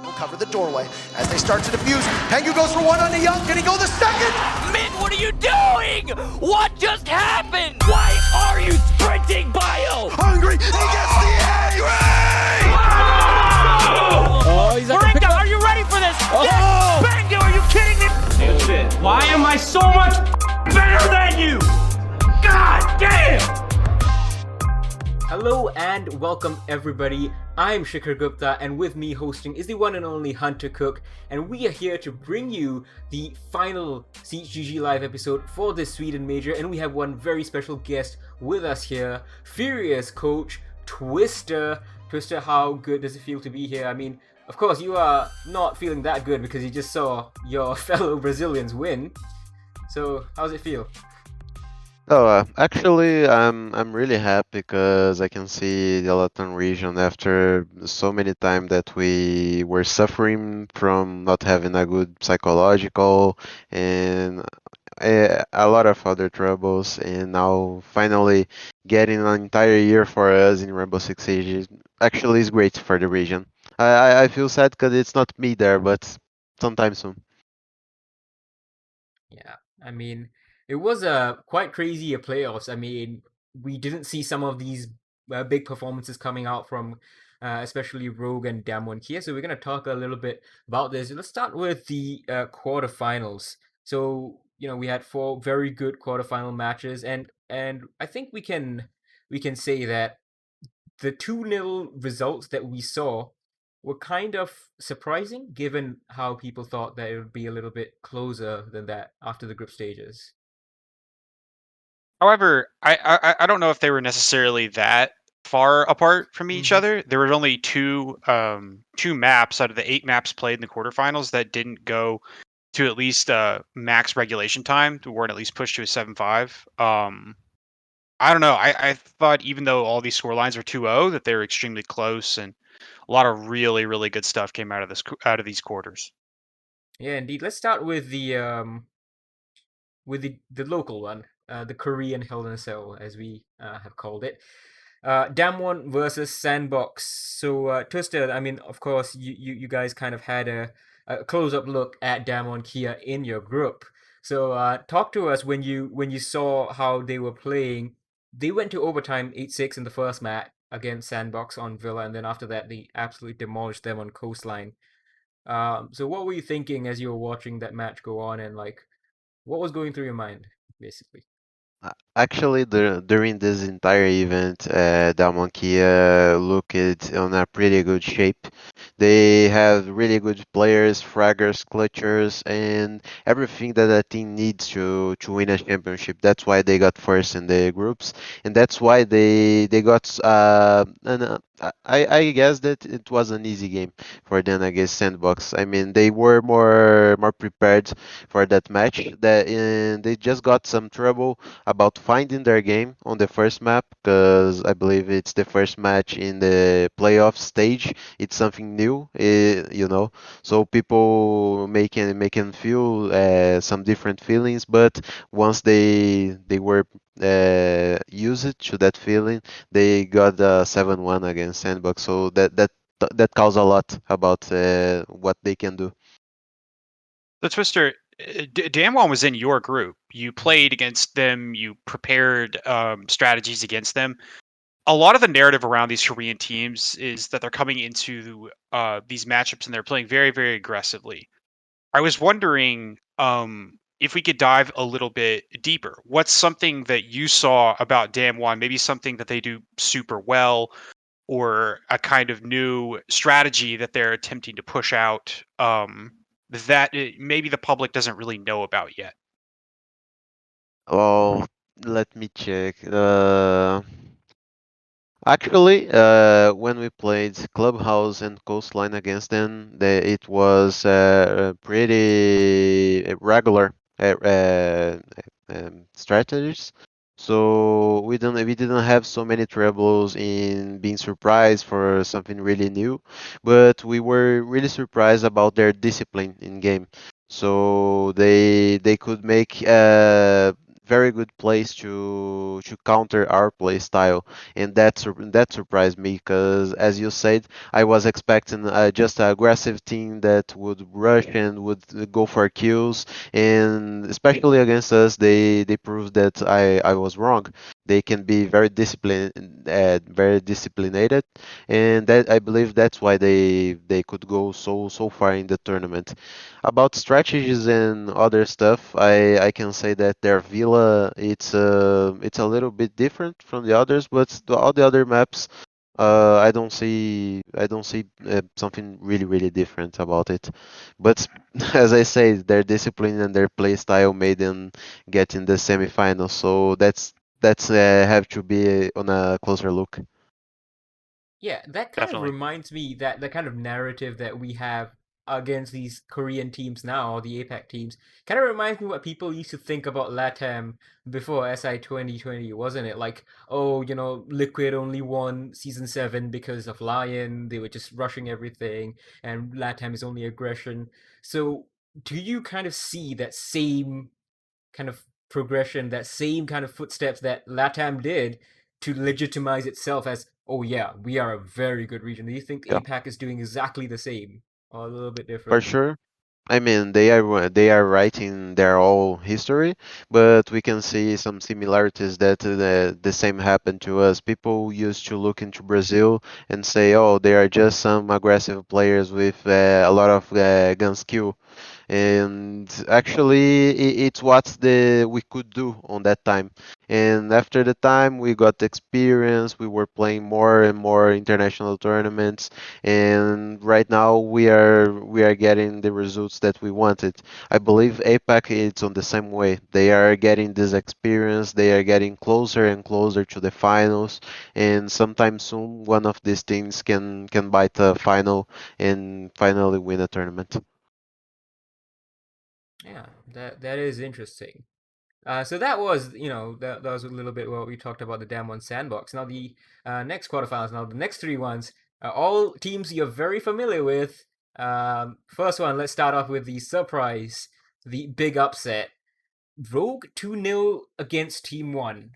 Will cover the doorway as they start to defuse. Pengu goes for one on the Young. Can he go the second? Mid, what are you doing? What just happened? Why are you sprinting, Bio? Hungry. He gets the angry. Oh, he's like Moringa, are you ready for this? Oh. Yes! Bango, are you kidding me? Shit. Why am I so much better than you? God damn! Hello and welcome everybody. I'm Shikhar Gupta, and with me hosting is the one and only Hunter Cooke, and we are here to bring you the final SiegeGG live episode for this Sweden major, and we have one very special guest with us here, Furious Coach Twister. Twister, how good does it feel to be here? I mean, of course you are not feeling that good because you just saw your fellow Brazilians win. So how does it feel? Actually, I'm really happy because I can see the Latin region after so many time that we were suffering from not having a good psychological and a lot of other troubles, and now finally getting an entire year for us in Rainbow Six Siege actually is great for the region. I feel sad because it's not me there, but sometime soon. Yeah, I mean, it was quite crazy playoffs. I mean, we didn't see some of these big performances coming out from especially Rogue and Damwon Kia. So we're gonna talk a little bit about this. Let's start with the quarterfinals. So we had 4 very good quarterfinal matches, and I think we can say that the 2-0 results that we saw were kind of surprising given how people thought that it would be a little bit closer than that after the group stages. However, I don't know if they were necessarily that far apart from each Mhm. other. There were only two maps out of the 8 maps played in the quarterfinals that didn't go to at least max regulation time, to weren't at least pushed to a 7-5. I don't know. I thought even though all these score lines are 2-0, that they were extremely close, and a lot of really, really good stuff came out of these quarters. Yeah, indeed. Let's start with the local one, the Korean Hell in a Cell, as we have called it. Damwon versus Sandbox. So, Twister, I mean, of course, you guys kind of had a close-up look at Damwon Kia in your group. So, talk to us when you saw how they were playing. They went to overtime 8-6 in the first match against Sandbox on Villa, and then after that, they absolutely demolished them on Coastline. So, what were you thinking as you were watching that match go on, and like, what was going through your mind, basically? Actually, during this entire event, Damwon Kia looked on a pretty good shape. They have really good players, fraggers, clutchers, and everything that a team needs to win a championship. That's why they got first in the groups, and that's why they got. I guess that it was an easy game for them against Sandbox. I mean, they were more prepared for that match. That and they just got some trouble about finding their game on the first map because I believe it's the first match in the playoff stage. It's something new, so people making feel some different feelings. But once they were used to that feeling, they got 7-1 against Sandbox. So that tells a lot about what they can do. The Twister, Damwon was in your group. You played against them. You prepared strategies against them. A lot of the narrative around these Korean teams is that they're coming into these matchups and they're playing very, very aggressively. I was wondering if we could dive a little bit deeper. What's something that you saw about Damwon? Maybe something that they do super well, or a kind of new strategy that they're attempting to push out that maybe the public doesn't really know about yet. Oh, let me check. Actually, when we played Clubhouse and Coastline against them, it was pretty regular strategies. So we didn't have so many troubles in being surprised for something really new, but we were really surprised about their discipline in game. So they could make very good place to counter our play style, and that surprised me because, as you said, I was expecting just an aggressive team that would rush and would go for kills, and especially against us, they proved that I was wrong. They can be very disciplined, and that I believe that's why they could go so far in the tournament. About strategies and other stuff, I can say that their Villa it's a little bit different from the others, but all the other maps I don't see something really different about it. But as I say, their discipline and their play style made them get in the semifinals. So that's have to be on a closer look. Yeah, that kind of Definitely. reminds me that the kind of narrative that we have against these Korean teams now, the APAC teams, kind of reminds me what people used to think about LATAM before SI 2020, wasn't it? Like, oh, Liquid only won Season 7 because of Lion, they were just rushing everything, and LATAM is only aggression. So, do you kind of see that same kind of progression, that same kind of footsteps that LATAM did to legitimize itself as, oh yeah, we are a very good region? Do you think Yeah, APAC is doing exactly the same, or a little bit for different? sure. I mean, they are writing their whole history, but we can see some similarities that the same happened to us. People used to look into Brazil and say, "Oh, they are just some aggressive players with a lot of gun skill." And actually it's what the we could do on that time, and after the time we got experience, we were playing more and more international tournaments, and right now we are getting the results that we wanted. I believe APAC is on the same way. They are getting this experience, they are getting closer and closer to the finals, and sometime soon one of these teams can bite a final and finally win a tournament. Yeah, that is interesting. So that was, that was a little bit what we talked about the Damwon Sandbox. Now the next quarterfinals, now the next three ones, all teams you're very familiar with. First one, let's start off with the surprise, the big upset. Rogue 2-0 against Team 1.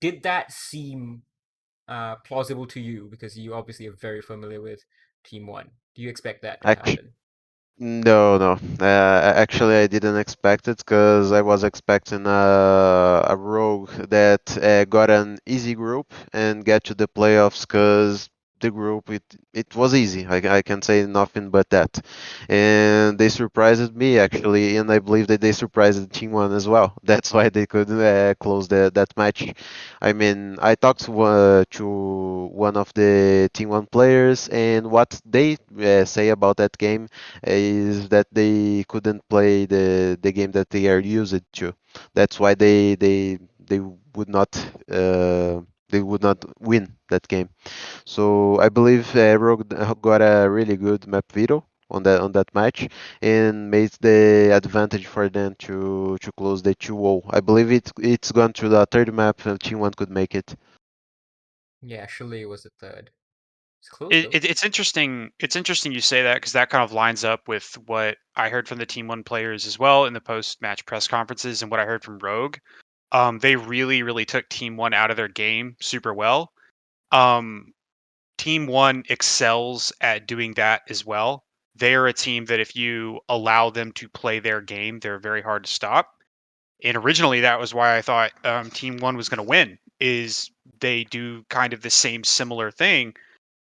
Did that seem plausible to you? Because you obviously are very familiar with Team 1. Do you expect that to happen? No, no. Actually, I didn't expect it because I was expecting a rogue that got an easy group and get to the playoffs because the group it was easy. I can say nothing but that. And they surprised me actually, and I believe that they surprised Team One as well. That's why they could close that match. I mean, I talked to one of the Team One players, and what they say about that game is that they couldn't play the game that they are used to. That's why they would not uh, they would not win that game. So I believe Rogue got a really good map veto on that match and made the advantage for them to close the 2-0. I believe it's gone to the third map and Team One could make it. Yeah, Chalet was the third. It's close It, though. it, it's interesting. It's interesting you say that because that kind of lines up with what I heard from the Team One players as well in the post-match press conferences and what I heard from Rogue. They really took Team One out of their game super well. Um, Team One excels at doing that as well. They are a team that if you allow them to play their game, they're very hard to stop. And originally, that was why I thought Team One was going to win. Is they do kind of the same similar thing.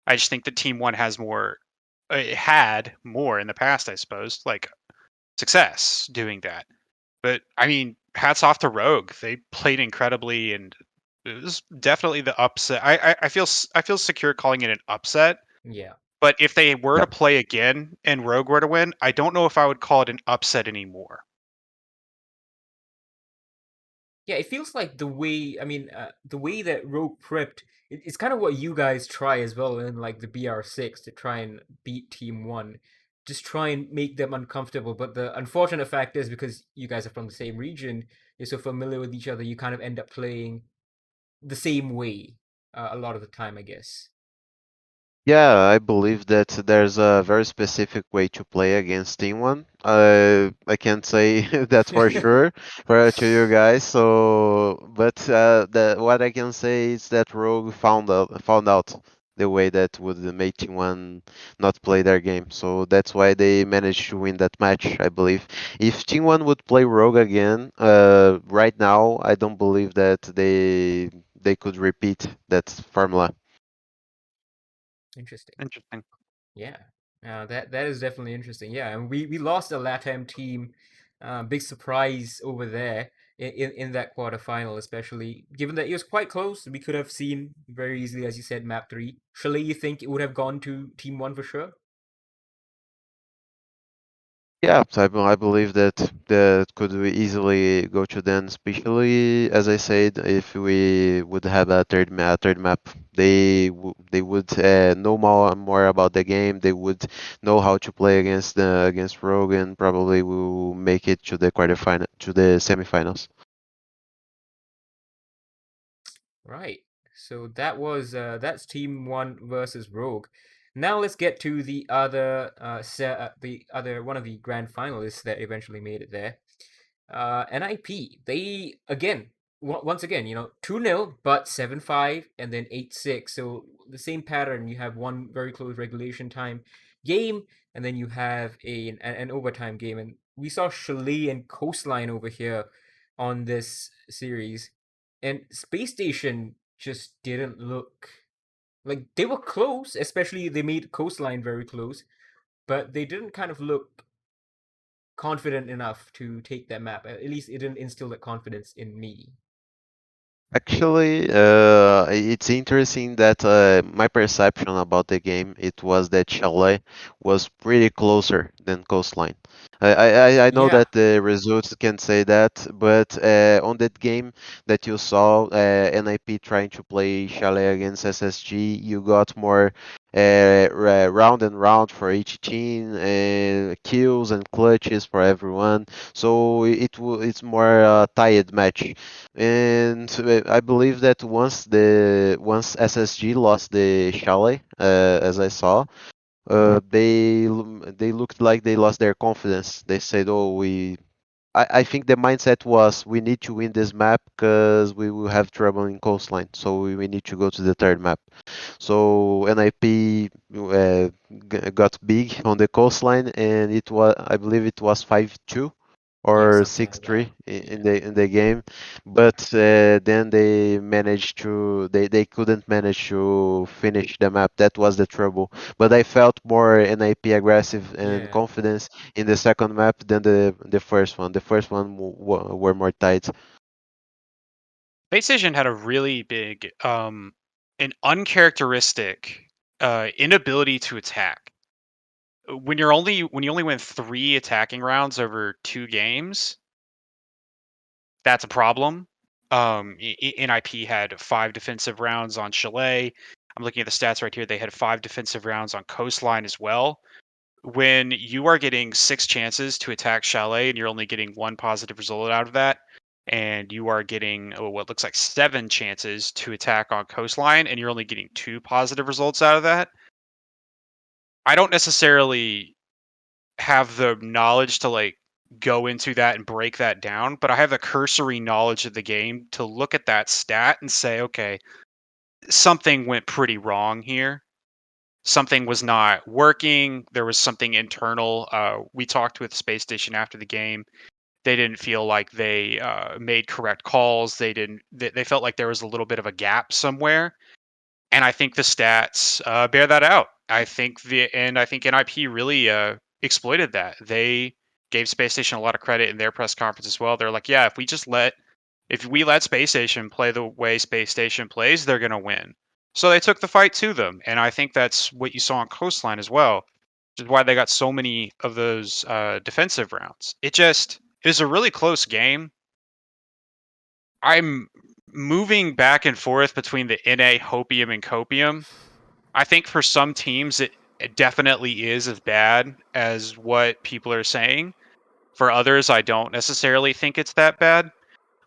I just think that Team One has more, had more in the past, I suppose, like success doing that. But I mean, hats off to Rogue. They played incredibly, and it was definitely the upset. I feel secure calling it an upset. Yeah. But if they were Yeah. to play again and Rogue were to win, I don't know if I would call it an upset anymore. Yeah, it feels like the way that Rogue prepped, it's kind of what you guys try as well in like the BR6 to try and beat Team 1. Just try and make them uncomfortable. But the unfortunate fact is because you guys are from the same region, you're so familiar with each other, you kind of end up playing the same way a lot of the time, I guess. Yeah, I believe that there's a very specific way to play against Team One. I can't say that for sure to you guys. So, but what I can say is that Rogue found out the way that would make Team One not play their game. So that's why they managed to win that match, I believe. If Team One would play Rogue again, right now, I don't believe that they could repeat that formula. Interesting. Interesting. Yeah, that is definitely interesting. Yeah, and we lost a LATAM team. Big surprise over there in that quarterfinal, especially given that it was quite close. We could have seen very easily, as you said, map 3. Surely you think it would have gone to Team 1 for sure? Yeah, so I believe that that could we easily go to them, especially as I said, if we would have a third map, they would know more about the game. They would know how to play against Rogue, and probably will make it to the quarterfinal to the semifinals. Right. So that's Team 1 versus Rogue. Now let's get to the other the other one of the grand finalists that eventually made it there. NIP, they again, once again, 2-0, but 7-5 and then 8-6. So the same pattern. You have one very close regulation time game, and then you have an overtime game. And we saw Chalet and Coastline over here on this series, and Space Station just didn't look like they were close. Especially they made Coastline very close, but they didn't kind of look confident enough to take that map. At least it didn't instill that confidence in me. Actually, it's interesting that my perception about the game it was that Chalet was pretty closer than Coastline. I know Yeah, that the results can say that, but on that game that you saw, NIP trying to play Chalet against SSG, you got more round and round for each team, kills and clutches for everyone. So it's more tied match. And I believe that once SSG lost the Chalet, as I saw, they looked like they lost their confidence. They said, "Oh, I think the mindset was we need to win this map because we will have trouble in coastline, so we need to go to the third map." So NIP got big on the coastline, and I believe it was 5-2 yeah, or something like 6-3 that. in Yeah, the game, but then they couldn't manage to finish the map. That was the trouble. But I felt more NIP aggressive and yeah. confidence in the second map than the first one. The first one were more tight. Space Station had a really big, an uncharacteristic inability to attack. When you only win 3 attacking rounds over 2 games, that's a problem. NIP had 5 defensive rounds on Chalet. I'm looking at the stats right here. They had 5 defensive rounds on Coastline as well. When you are getting 6 chances to attack Chalet and you're only getting 1 positive result out of that, and you are getting what looks like 7 chances to attack on Coastline and you're only getting 2 positive results out of that, I don't necessarily have the knowledge to like go into that and break that down, but I have the cursory knowledge of the game to look at that stat and say, okay, something went pretty wrong here. Something was not working. There was something internal. We talked with Space Station after the game. They didn't feel like they made correct calls. They didn't. They felt like there was a little bit of a gap somewhere, and I think the stats bear that out. I think NIP really exploited that. They gave Space Station a lot of credit in their press conference as well. They're like, yeah, if we let Space Station play the way Space Station plays, they're gonna win. So they took the fight to them, and I think that's what you saw on Coastline as well, which is why they got so many of those defensive rounds. It was a really close game. I'm moving back and forth between the NA Hopium and Copium. I think for some teams it definitely is as bad as what people are saying. For others, I don't necessarily think it's that bad.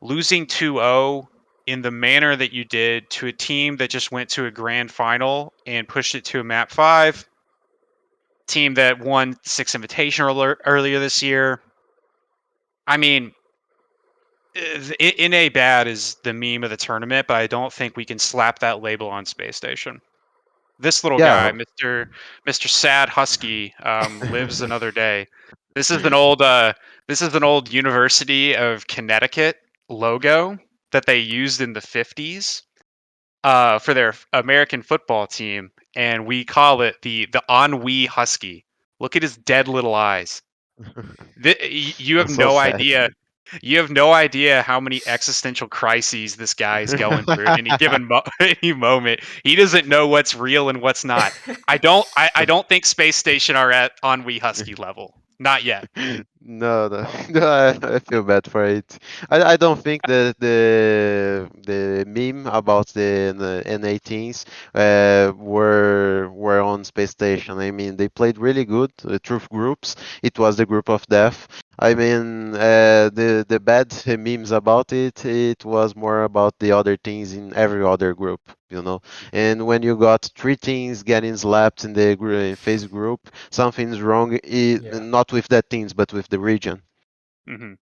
Losing 2-0 in the manner that you did to a team that just went to a grand final and pushed it to a map 5, team that won 6 Invitational earlier this year. I mean, in a bad is the meme of the tournament, but I don't think we can slap that label on Space Station. This little Yeah. guy, Mr. Sad Husky, lives another day. This is an old University of Connecticut logo that they used in the 50s for their American football team, and we call it the Ennui Husky. Look at his dead little eyes. You have That's so no sad. idea. You have no idea how many existential crises this guy is going through at any given any moment. He doesn't know what's real and what's not. I don't think Space Station are at Ennui Husky level. Not yet. No, no, no, I feel bad for it. I don't think that the meme about the N18s were on Space Station. I mean, they played really good. Truth groups. It was the group of death. I mean, the bad memes about it. It was more about the other teams in every other group. You know, and when you got 3 teams getting slapped in the phase group, something's wrong. Yeah. Not with that teams, but with the region. Hmm.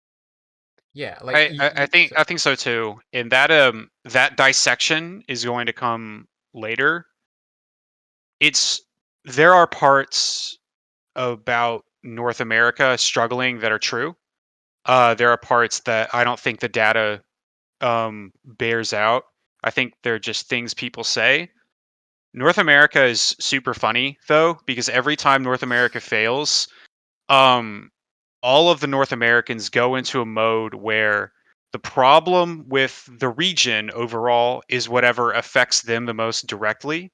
Yeah, like I think so too. And that dissection is going to come later. There are parts about North America struggling that are true. There are parts that I don't think the data bears out. I think they're just things people say. North America is super funny though, because every time North America fails, um, all of the North Americans go into a mode where the problem with the region overall is whatever affects them the most directly.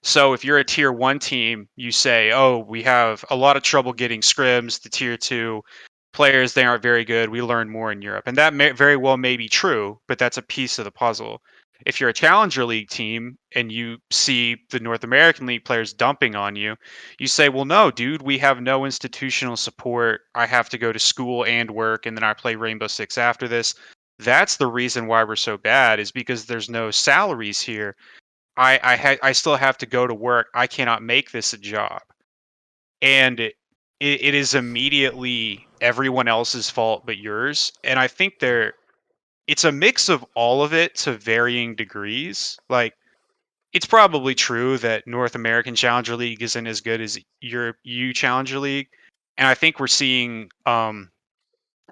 So if you're a tier 1 team, you say, "Oh, we have a lot of trouble getting scrims. The tier 2 players, they aren't very good. We learn more in Europe." And that very well may be true, but that's a piece of the puzzle. If you're a Challenger League team and you see the North American League players dumping on you, you say, "Well, no, dude, we have no institutional support. I have to go to school and work, and then I play Rainbow Six after this." That's the reason why we're so bad, is because there's no salaries here. I still have to go to work. I cannot make this a job. And it is immediately everyone else's fault but yours. And I think it's a mix of all of it to varying degrees. Like, it's probably true that North American Challenger League isn't as good as Europe EU Challenger League. And I think we're seeing a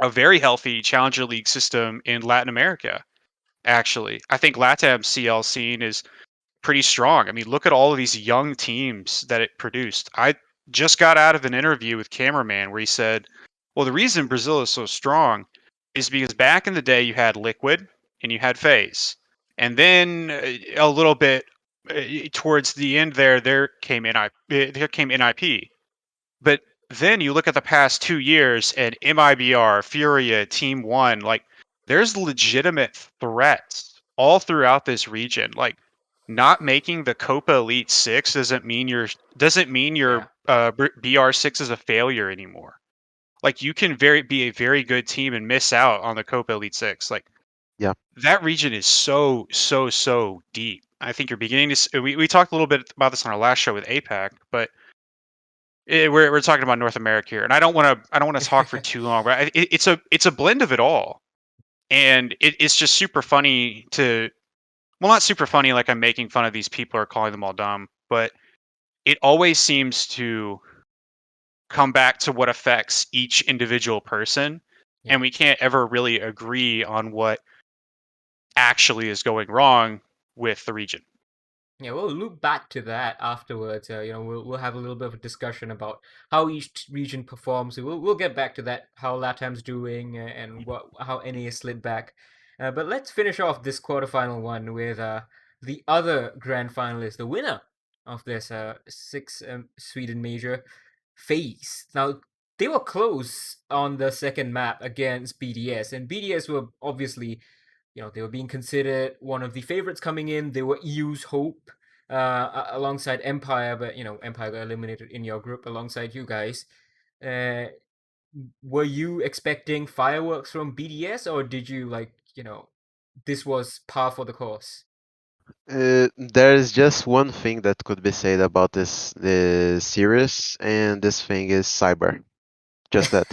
very healthy Challenger League system in Latin America, actually. I think LATAM CL scene is pretty strong. I mean, look at all of these young teams that it produced. I just got out of an interview with Cameraman where he said, "Well, the reason Brazil is so strong is because back in the day you had Liquid and you had FaZe, and then a little bit towards the end there came NIP. But then you look at the past 2 years and MIBR, Furia, Team One, like there's legitimate threats all throughout this region. Like, not making the Copa Elite Six doesn't mean yeah. your BR6 is a failure anymore. Like, you can be a very good team and miss out on the Copa Elite Six. Like, Yeah. that region is so deep. I think you're beginning to. We talked a little bit about this on our last show with APAC, but we're talking about North America here, and I don't want to talk for too long, but it's a blend of it all, and it's just super funny to, well, not super funny like I'm making fun of these people or calling them all dumb, but it always seems to come back to what affects each individual person, Yeah. and we can't ever really agree on what actually is going wrong with the region. Yeah, we'll loop back to that afterwards. We'll have a little bit of a discussion about how each region performs. So we'll get back to that, how LATAM's doing and how NA is slid back. But let's finish off this quarterfinal one with the other grand finalist, the winner of this six Sweden major, FaZe. Now they were close on the second map against BDS, and BDS were obviously, they were being considered one of the favorites coming in. They were EU's hope alongside Empire, but Empire got eliminated in your group alongside you guys. Uh, were you expecting fireworks from BDS, or did you this was par for the course? There is just one thing that could be said about this series, and this thing is Cyber. Just that.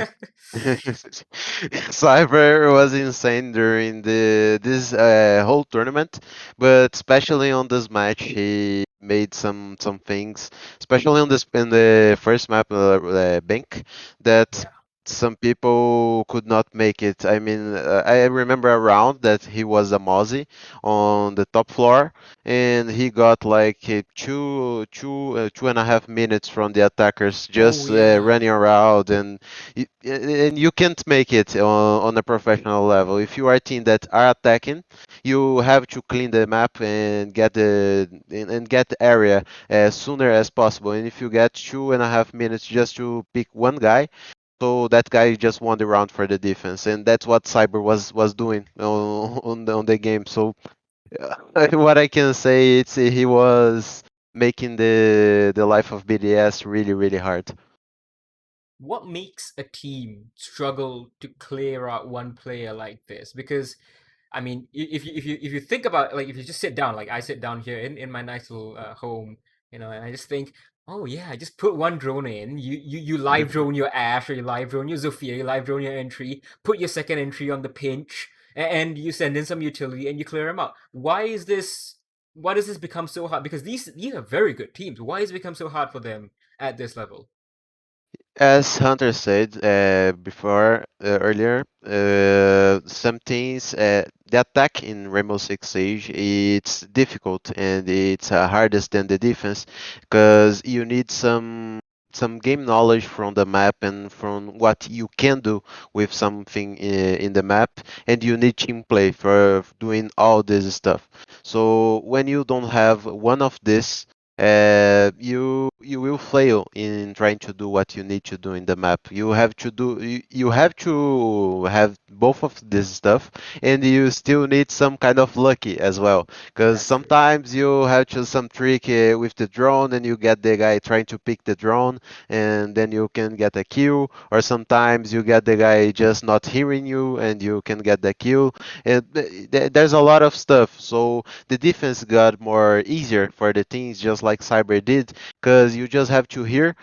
Cyber was insane during this whole tournament, but especially on this match, he made some things, especially on this in the first map, Bank, that Yeah. some people could not make it. I mean, I remember a round that he was a Mozzie on the top floor, and he got like 2.5 minutes from the attackers Oh just yeah. running around, and you can't make it on a professional level. If you are a team that are attacking, you have to clean the map and get the area as sooner as possible. And if you get 2.5 minutes just to pick one guy, so that guy just won the round for the defense, and that's what Cyber was doing on the game. So what I can say, it's he was making the life of BDS really hard. What makes a team struggle to clear out one player like this? Because I mean, if you think about, like, if you just sit down, like I sit down here in my nice little home, and I just think, oh yeah, just put one drone in. You live drone your Ash, or you live drone your Zofia, you live drone your entry, put your second entry on the pinch, and you send in some utility and you clear them out. Why is this? Why does this become so hard? Because these are very good teams. Why has it become so hard for them at this level? As Hunter said before earlier, some things the attack in Rainbow Six Siege, it's difficult and it's hardest than the defense because you need some game knowledge from the map and from what you can do with something in the map, and you need team play for doing all this stuff. So when you don't have one of this, you will fail in trying to do what you need to do in the map. You have to have both of this stuff, and you still need some kind of lucky as well. Because That's true. sometimes you have to some trick with the drone, and you get the guy trying to pick the drone, and then you can get a kill. Or sometimes you get the guy just not hearing you, and you can get the kill. And there's a lot of stuff. So the defense got more easier for the teams, just like Cyber did, because you just have to hear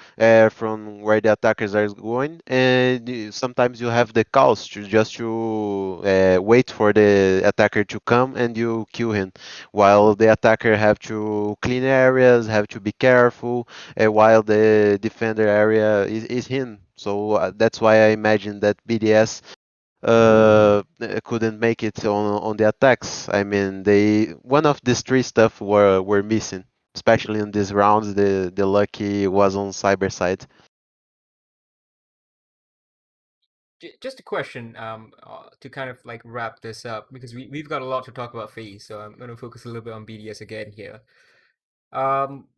from where the attackers are going, and sometimes you have the calls to just to wait for the attacker to come and you kill him, while the attacker have to clean areas, have to be careful, while the defender area is him. So that's why I imagine that BDS couldn't make it on the attacks. I mean, they one of these three stuff were missing, especially in these rounds. The lucky was on Cyber side. Just a question, to kind of like wrap this up, because we've got a lot to talk about FaZe, so I'm going to focus a little bit on BDS again here. Um,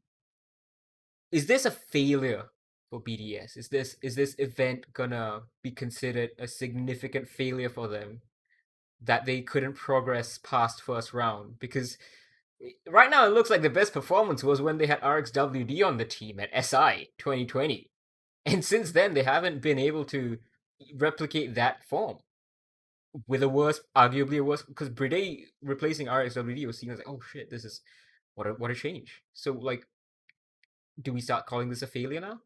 is this a failure for BDS? Is this event gonna be considered a significant failure for them, that they couldn't progress past first round? Because right now it looks like the best performance was when they had RXWD on the team at SI 2020, and since then they haven't been able to replicate that form, with a worse, arguably a worse, because Bride replacing RXWD was seen as like, oh shit, this is what a change. So like, do we start calling this a failure now?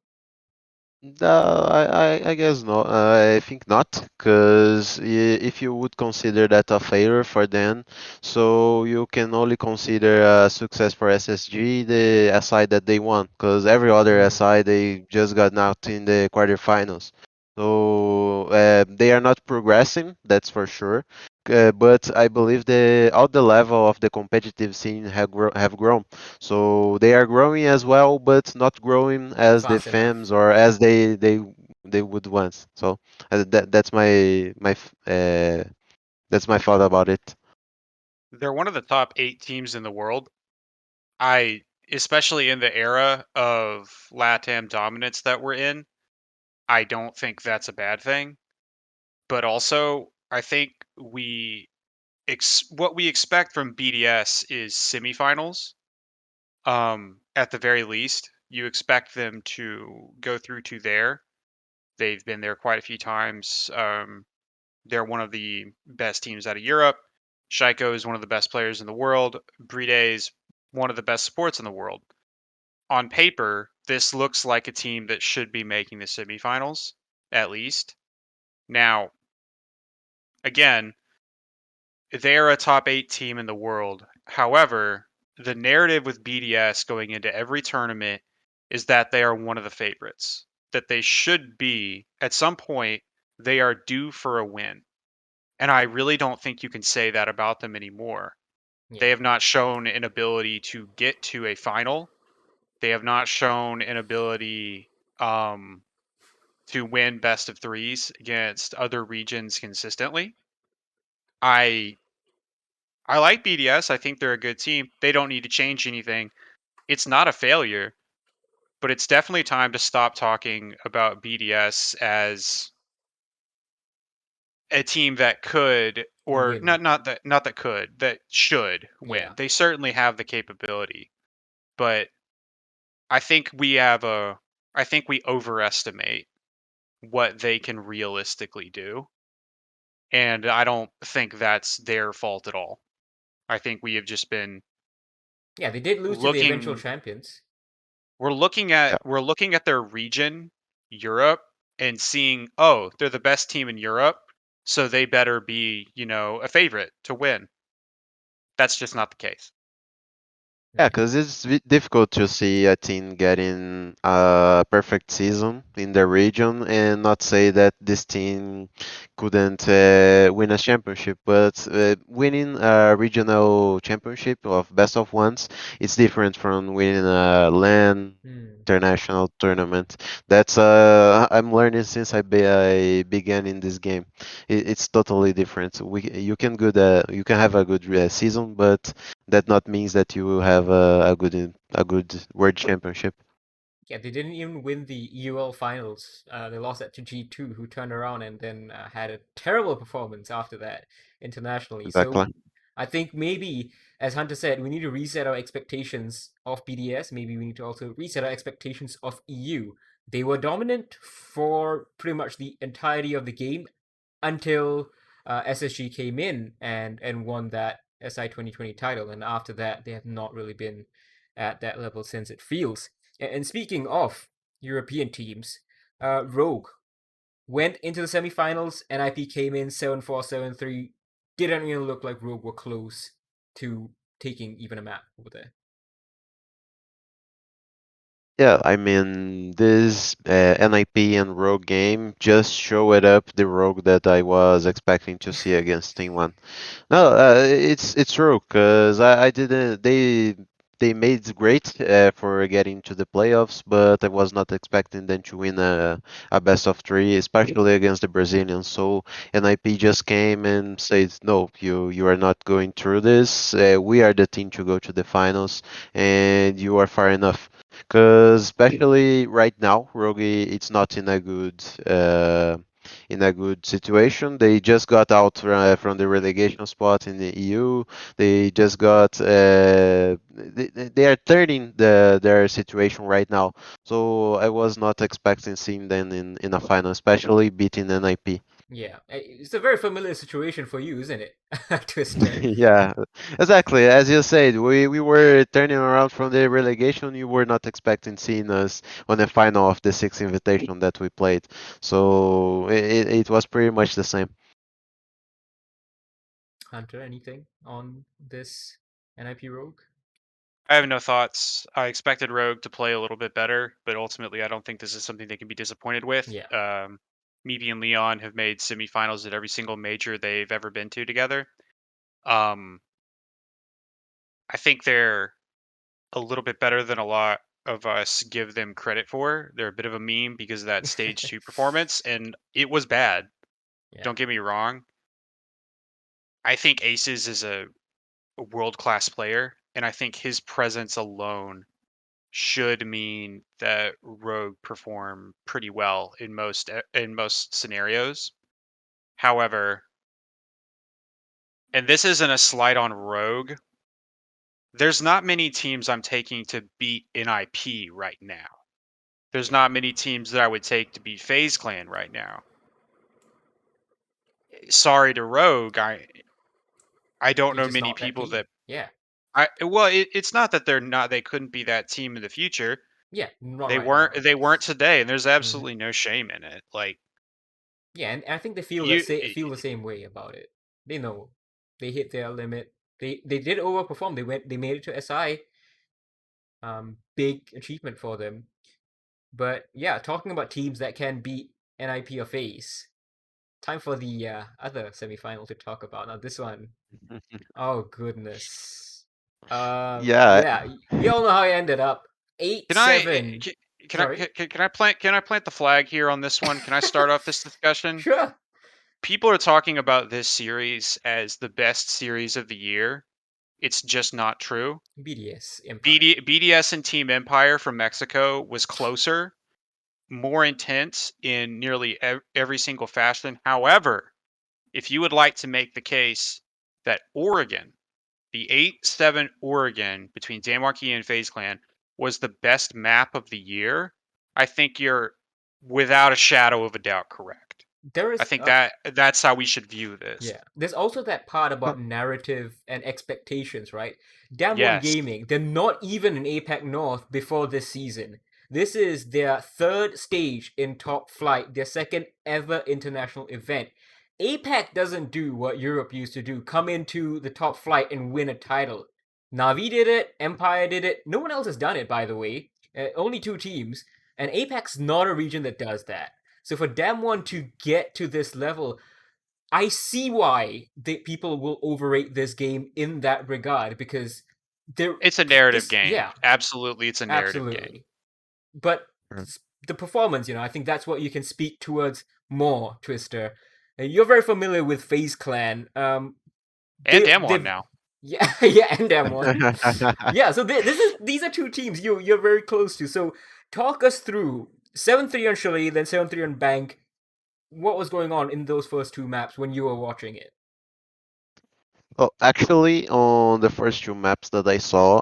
No, I guess no. I think not, because if you would consider that a failure for them, so you can only consider a success for SSG, the SI that they won, because every other Mm, SI they just got knocked in the quarterfinals. So they are not progressing, that's for sure. But I believe all the level of the competitive scene have grown. So they are growing as well, but not growing as the fast enough. FAMs or as they would want. So that's that's my thought about it. They're one of the top 8 teams in the world. I, especially in the era of LATAM dominance that we're in, I don't think that's a bad thing. But also, I think what we expect from BDS is semifinals. At the very least, you expect them to go through to there. They've been there quite a few times. They're one of the best teams out of Europe. Shaiko is one of the best players in the world. Bride is one of the best supports in the world. On paper, this looks like a team that should be making the semifinals, at least. Now, again, they're a top 8 team in the world. However, the narrative with BDS going into every tournament is that they are one of the favorites, that they should be, at some point, they are due for a win. And I really don't think you can say that about them anymore. They Yeah. have not shown an ability to get to a final. They have not shown an ability to win best of threes against other regions consistently. I like BDS. I think they're a good team. They don't need to change anything. It's not a failure, but it's definitely time to stop talking about BDS as a team that could, or Win. not that could, that should win. Yeah. They certainly have the capability, but I think we overestimate what they can realistically do, and I don't think that's their fault at all. I think we have just been Yeah, they did lose to the eventual looking champions. we're looking Yeah. at their region, Europe, and seeing, oh, they're the best team in Europe, so they better be, a favorite to win. That's just not the case. Yeah, because it's difficult to see a team getting a perfect season in the region and not say that this team couldn't win a championship. But winning a regional championship of best of ones is different from winning a LAN Hmm. international tournament. That's I'm learning since I began in this game. It's totally different. You can have a good season, but that not means that you will have a good world championship. Yeah, they didn't even win the EUL finals. They lost that to G2, who turned around and then had a terrible performance after that internationally. So Exactly. I think maybe, as Hunter said, we need to reset our expectations of BDS. Maybe we need to also reset our expectations of EU. They were dominant for pretty much the entirety of the game until SSG came in and won that SI 2020 title. And after that, they have not really been at that level since, it feels. And speaking of European teams, Rogue went into the semifinals. NIP came in 7-4, 7-3. Didn't even look like Rogue were close to taking even a map over there. Yeah, I mean, this NIP and Rogue game just showed up the Rogue that I was expecting to see against Team One. No, it's true because I didn't. They made great for getting to the playoffs, but I was not expecting them to win a best of three, especially against the Brazilians. So NIP just came and said, "No, you are not going through this. We are the team to go to the finals, and you are far enough." Because especially right now, Rogi it's not in a good situation. They just got out from the relegation spot in the EU. They just got they are turning their situation right now. So I was not expecting seeing them in a final, especially beating NIP. Yeah, it's a very familiar situation for you, isn't it, Twister? Yeah, exactly. As you said, we were turning around from the relegation. You were not expecting seeing us on the final of the sixth invitation that we played. So it was pretty much the same. Hunter, anything on this NIP Rogue? I have no thoughts. I expected Rogue to play a little bit better, but ultimately, I don't think this is something they can be disappointed with. Yeah. Meebe and Leon have made semifinals at every single major they've ever been to together. I think they're a little bit better than a lot of us give them credit for. They're a bit of a meme because of that stage 2 performance, and it was bad. Yeah. Don't get me wrong. I think Aces is a world-class player, and I think his presence alone should mean that Rogue perform pretty well in most scenarios. However, and this isn't a slight on Rogue, there's not many teams I'm taking to beat NIP right now. There's not many teams that I would take to beat FaZe Clan right now. Sorry to Rogue, I don't They're know just many not that people team. that Yeah. it's not that they couldn't be that team in the future. Yeah, not They right now, at they weren't least. today, and there's Mhm. absolutely no shame in it. Like Yeah, and I think they feel you, feel the same way about it. They know they hit their limit. They did overperform. They made it to SI. Big achievement for them. But yeah, talking about teams that can beat NIP or FaZe, time for the other semifinal to talk about. Now this one, oh goodness. Yeah, Yeah, we all know how it ended up. can I 8-7. can, Sorry. can I plant the flag here on this one? Can I start off this discussion? Sure. People are talking about this series as the best series of the year. It's just not true. BDS Empire. BDS and Team Empire from Mexico was closer, more intense in nearly every single fashion. However, if you would like to make the case that Oregon, the 8-7 Oregon between Damwon Kia and FaZe Clan was the best map of the year, I think you're without a shadow of a doubt correct. There I is think that's how we should view this. Yeah. There's also that part about narrative and expectations, right? Damwon Yes. Gaming, they're not even in APAC North before this season. This is their third stage in top flight, their second ever international event. APAC doesn't do what Europe used to do, come into the top flight and win a title. Navi did it, Empire did it. No one else has done it, by the way. Only two teams. And APAC's not a region that does that. So for Damwon to get to this level, I see why people will overrate this game in that regard because there It's a narrative this game. yeah, Absolutely, it's a narrative game. absolutely. But sure. the performance, I think that's what you can speak towards more, Twister. You're very familiar with FaZe Clan. And Damwon They've now. yeah, yeah, and Damwon. Yeah, so these are two teams you're very close to. So talk us through 7-3 on Chalet, then 7-3 on Bank. What was going on in those first two maps when you were watching it? Oh, actually, on the first two maps that I saw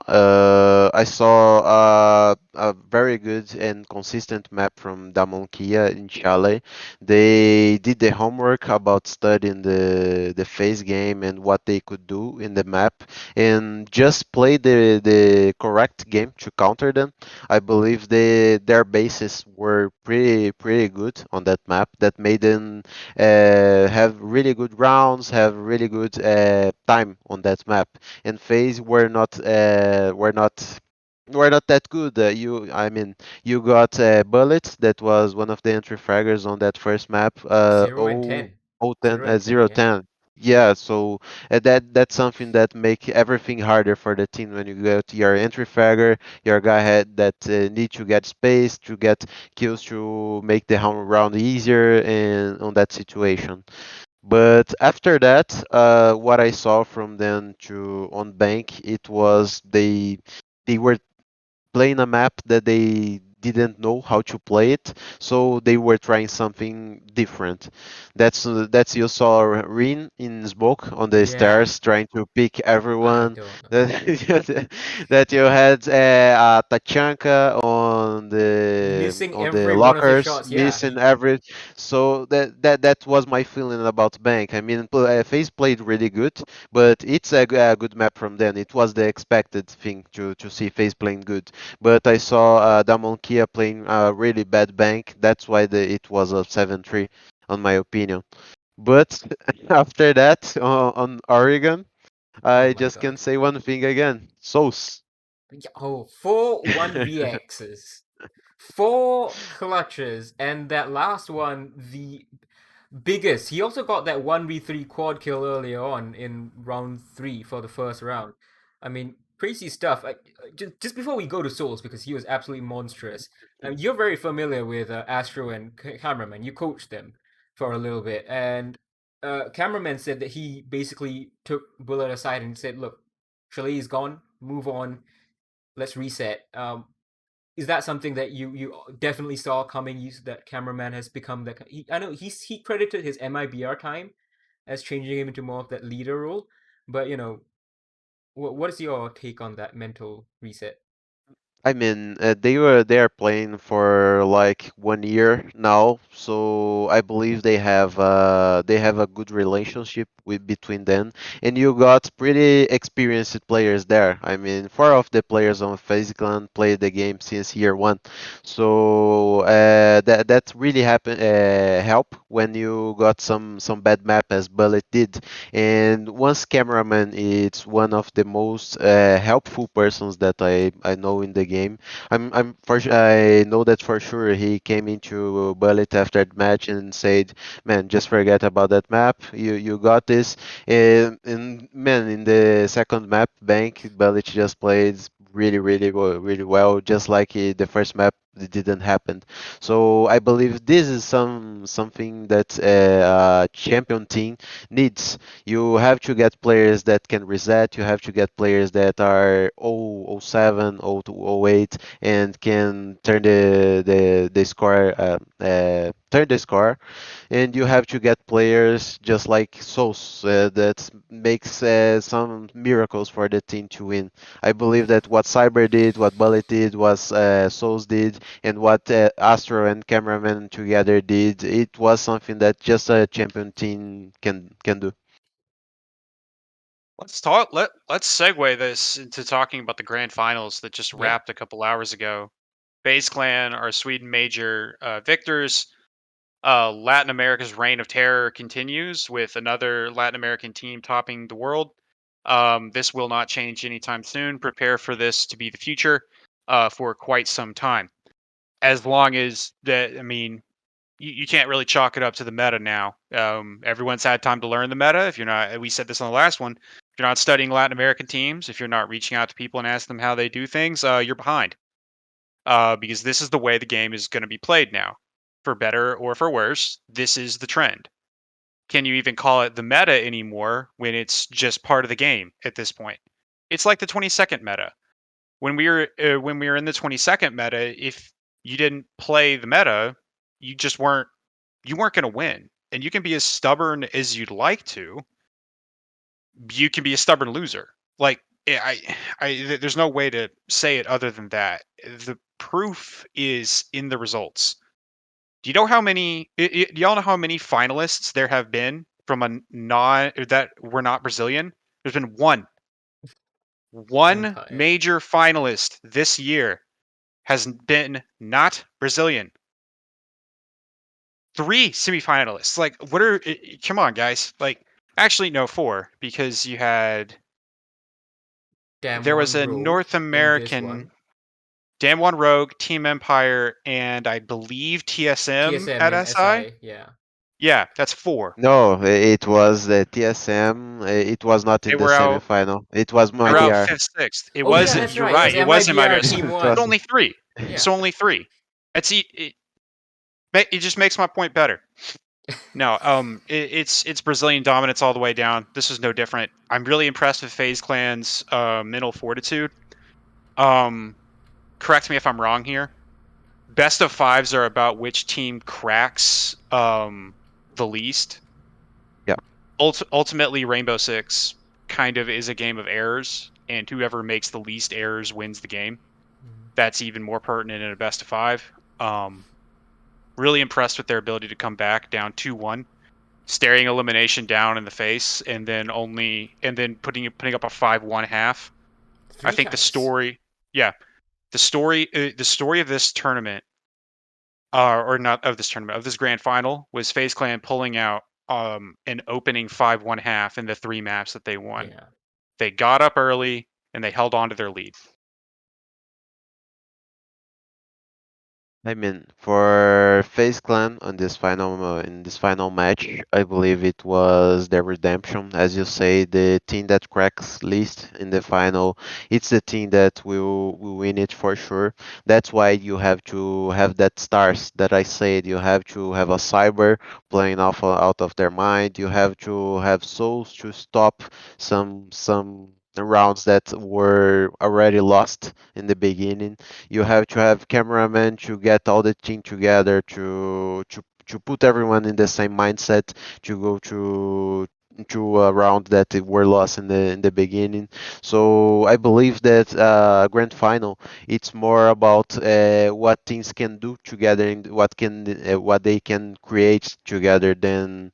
a very good and consistent map from Damwon Kia in Chile. They did the homework about studying the phase game and what they could do in the map, and just play the correct game to counter them. I believe their bases were pretty good on that map. That made them have really good rounds, have really good time on that map. And FaZe were not that good. I mean, you got Bullet, that was one of the entry fraggers on that first map. 0 and 10. 10, 0 and 10, 0 yeah. 10. Yeah, so that's something that make everything harder for the team when you get your entry fragger, your guy had that need to get space to get kills to make the round easier and on that situation. But after that, what I saw from them to on bank, it was they were playing a map that they didn't know how to play it, so they were trying something different. That's you saw Rin in Smoke on the Yeah, stairs trying to pick I everyone. don't know. That you had Tachanka Missing on the every one of his lockers, shots. Yeah, missing every. So that was my feeling about Bank. I mean, FaZe played really good, but it's a good map from them. It was the expected thing to see FaZe playing good, but I saw Damwon Kia playing a really bad bank. That's why it was a 7-3, on my opinion. But after that, on Oregon, oh I my just can god. say one thing again. Sauce. Yeah, oh, 4 1vx's, 4 clutches, and that last one, the biggest. He also got that 1v3 quad kill earlier on in round 3 for the first round. I mean, crazy stuff. Just before we go to Souls, because he was absolutely monstrous, you're very familiar with Astro and Cameraman. You coached them for a little bit, and Cameraman said that he basically took Bullet aside and said, look, Chalet is gone, move on, let's reset. Is that something that you definitely saw coming? That Cameraman has become that. I know he credited his MIBR time as changing him into more of that leader role, but what is your take on that mental reset? I mean, they are playing for like 1 year now, so I believe they have a good relationship with between them, and you got pretty experienced players there. I mean, four of the players on FaZe Clan played the game since year one, so that really help when you got some bad map as Bullet did, and once cameraman is one of the most helpful persons that I know in the game. I know that for sure. He came into Bullet after that match and said, "Man, just forget about that map. You got this." And man, in the second map, Bank Bullet just played really well, just like the first map. It didn't happen. So I believe this is something that a champion team needs. You have to get players that can reset. You have to get players that are 007, 008, and can turn the score, turn the score. And you have to get players just like Sos that makes some miracles for the team to win. I believe that what Cyber did, what Bullet did, what Sos did, and what Astro and Cameraman together did, it was something that just a champion team can do. Let's segue this into talking about the grand finals that just Yeah. wrapped a couple hours ago. FaZe Clan are Sweden major victors. Latin America's reign of terror continues with another Latin American team topping the world. This will not change anytime soon. Prepare for this to be the future for quite some time. As long as that, I mean, you can't really chalk it up to the meta now. Everyone's had time to learn the meta. If you're not, we said this on the last one. If you're not studying Latin American teams, if you're not reaching out to people and asking them how they do things, you're behind. Because this is the way the game is going to be played now. For better or for worse, this is the trend. Can you even call it the meta anymore when it's just part of the game at this point? It's like the 22nd meta. When we were in the 22nd meta, if you didn't play the meta, you weren't going to win. And you can be as stubborn as you'd like to. You can be a stubborn loser. Like there's no way to say it other than that. The proof is in the results. Do you know how many? Do y'all know how many finalists there have been from a non that were not Brazilian? There's been one Empire. major finalist this year has been not Brazilian. 3 semifinalists. Like, what are? Come on, guys. Like, actually, no, 4 because you had there was Damwon a Rogue North in this American one. Damwon Rogue, Team Empire, and I believe TSM TSM at and SI. SI. Yeah. Yeah, that's 4. No, it was the TSM. It was not They in the were out. semifinal. It was They were out MyBR. 5th, 6th. It Oh yeah, wasn't. that's You're right. It was right. It wasn't my MIBR bad. Team It It's One. was. only 3. Yeah. It's only 3. It just makes my point better. No, it's Brazilian dominance all the way down. This is no different. I'm really impressed with FaZe Clan's mental fortitude. Correct me if I'm wrong here. Best of fives are about which team cracks the least. Yeah. Ultimately, Rainbow Six kind of is a game of errors, and whoever makes the least errors wins the game. That's even more pertinent in a best of 5. Really impressed with their ability to come back down 2-1, staring elimination down in the face, and then putting up a 5-1 half. I Three think the times. story, yeah, the story of this tournament, or not of this tournament, of this grand final, was FaZe Clan pulling out an opening 5-1 half in the 3 maps that they won. Yeah. They got up early and they held on to their lead. I mean, for FaZe Clan on this final in this final match, I believe it was their redemption. As you say, the team that cracks least in the final, it's the team that will win it for sure. That's why you have to have that stars that I said. You have to have a cyber playing off out of their mind. You have to have souls to stop some rounds that were already lost in the beginning. You have to have cameramen to get all the team together to put everyone in the same mindset to go into a round that they were lost in the beginning. So I believe that grand final it's more about what teams can do together and what they can create together than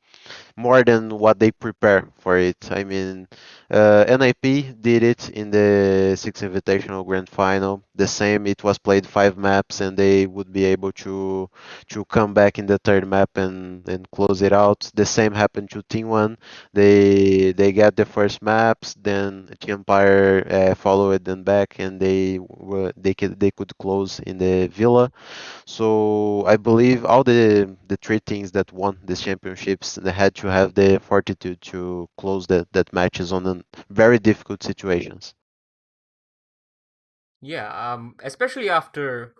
more than what they prepare for it. I mean, NIP did it in the Six Invitational Grand Final. The same, it was played 5 maps, and they would be able to come back in the third map and close it out. The same happened to Team One. They got the first maps, then Team Empire followed them back, and they could close in the Villa. So I believe all the three teams that won these championships they had to have the fortitude to close that matches on very difficult situations. Yeah, especially after,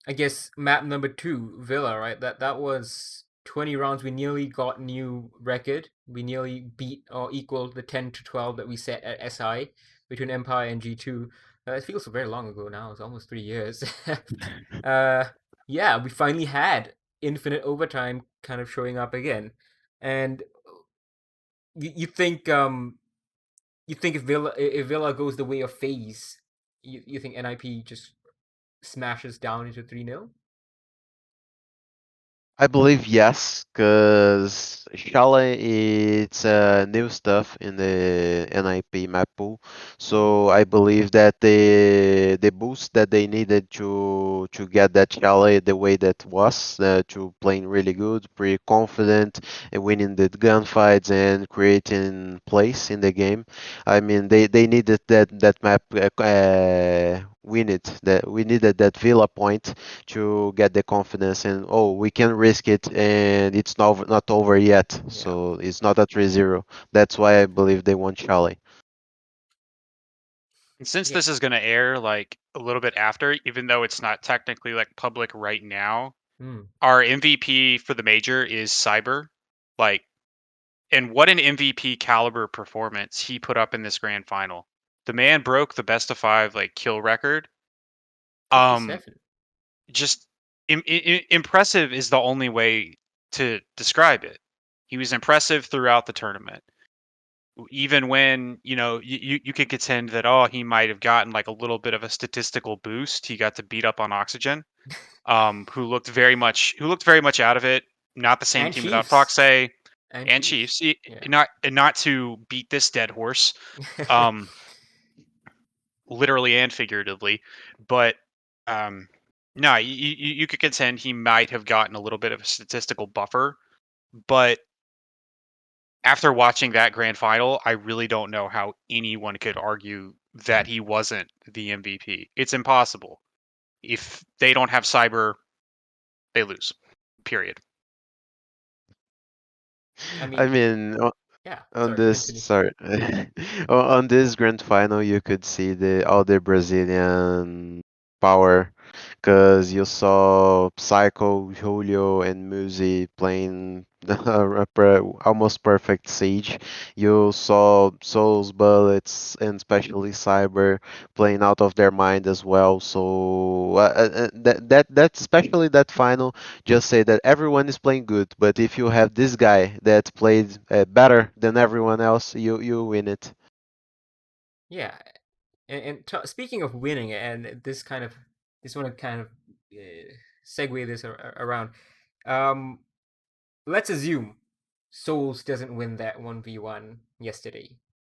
I guess, map number 2, Villa, right? That was 20 rounds. We nearly got new record. We nearly beat or equaled the 10-12 that we set at SI between Empire and G2. It feels very long ago now. It's almost 3 years. uh, yeah, we finally had infinite overtime kind of showing up again, and you think if Villa goes the way of FaZe, you think NIP just smashes down into 3-0? I believe yes, because Shala it's new stuff in the NIP map pool, so I believe that the boost that they needed to get that Shala the way that was to playing really good, pretty confident, and winning the gunfights and creating place in the game. I mean they needed that map win it that we needed that Villa point to get the confidence and oh we can risk it and it's not over yet, Yeah. so it's not a 3-0. That's why I believe they won Charlie. And since Yeah. this is going to air like a little bit after, even though it's not technically like public right now, Mm. our MVP for the major is Cyber. Like, and what an MVP caliber performance he put up in this grand final. The man broke the best of 5 like kill record. Um, 57. just impressive is the only way to describe it. He was impressive throughout the tournament. Even when you could contend that he might have gotten like a little bit of a statistical boost. He got to beat up on Oxygen, who looked very much out of it. Not the same And team without Chiefs. Foxay And and Chiefs. Chiefs. Yeah. Not to beat this dead horse, um, literally and figuratively, but um, no, you could contend he might have gotten a little bit of a statistical buffer, but after watching that grand final, I really don't know how anyone could argue that he wasn't the MVP. It's impossible. If they don't have Cyber, they lose. Period. I I mean, mean yeah. on Sorry, this continue. sorry on this grand final you could see the all the Brazilian power because you saw Psycho, Julio, and Muzi playing almost perfect Siege. You saw Souls, Bullets, and especially Cyber playing out of their mind as well. So that especially that final just say that everyone is playing good, but if you have this guy that played better than everyone else, you win it. Yeah. And speaking of winning, and this want to kind of segue this around. Um, let's assume Souls doesn't win that 1v1 yesterday,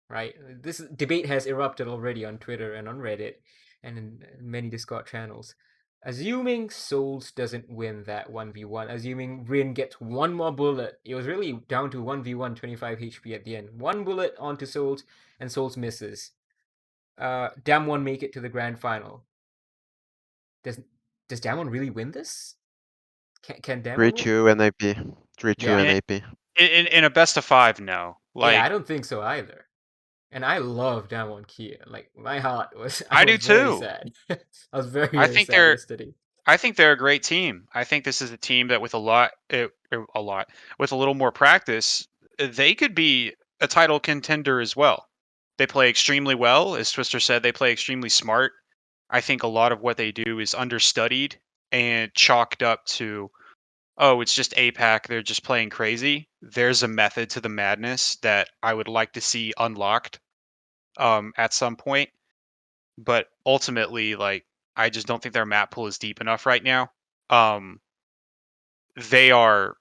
right? This debate has erupted already on Twitter and on Reddit and in many Discord channels. Assuming Souls doesn't win that 1v1, assuming Rin gets one more bullet, it was really down to 1v1 25 HP at the end. One bullet onto Souls, and Souls misses. Damwon make it to the grand final. Does Damwon really win this? Can Damwon win? 3-2 NIP. 3-2 Yeah. NIP. In a best of 5, no. Yeah, I Like, don't think so either. And I love Damwon Kia. Like my heart was, I I do was very too. sad. I was very I very think sad they're yesterday. I think they're a great team. I think this is a team that with with a little more practice, they could be a title contender as well. They play extremely well, as Twister said. They play extremely smart. I think a lot of what they do is understudied and chalked up to oh, it's just APAC, they're just playing crazy. There's a method to the madness that I would like to see unlocked at some point. But ultimately, like, I just don't think their map pool is deep enough right now. They are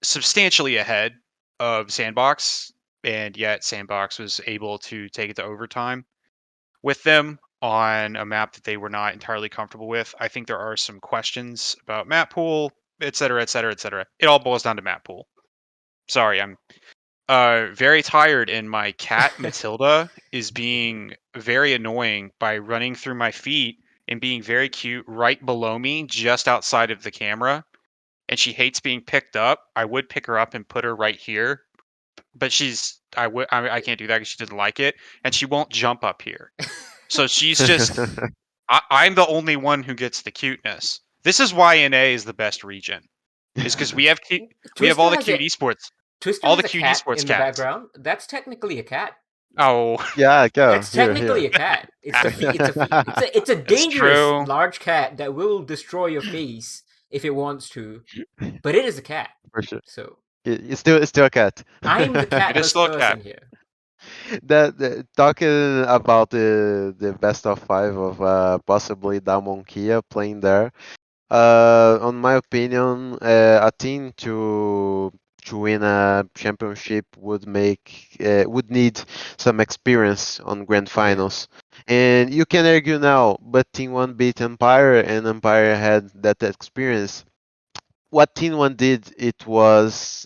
substantially ahead of Sandbox, and yet Sandbox was able to take it to overtime with them on a map that they were not entirely comfortable with. I think there are some questions about map pool, et cetera, et cetera, et cetera. It all boils down to map pool. Sorry, I'm very tired, and my cat Matilda is being very annoying by running through my feet and being very cute right below me, just outside of the camera. And she hates being picked up. I would pick her up and put her right here, but I can't do that because she doesn't like it, and she won't jump up here. So she's just I'm the only one who gets the cuteness. This is why NA is the best region, is because we have Twister all the has cute a esports, Twister all has the a cute cat esports in the cats. background. That's technically a cat. Oh, Yeah, go That's here, technically here. a cat. It's the it's a it's dangerous true. large cat that will destroy your face if it wants to. But it is a cat. For sure. So It's still a cat. I'm the It is catless still a cat. person here. Talking about the best of five of possibly Damwon Kia playing there. On my opinion, a team to win a championship would need some experience on grand Yeah. finals. And you can argue now, but Team One beat Empire, and Empire had that experience. What Team One did, it was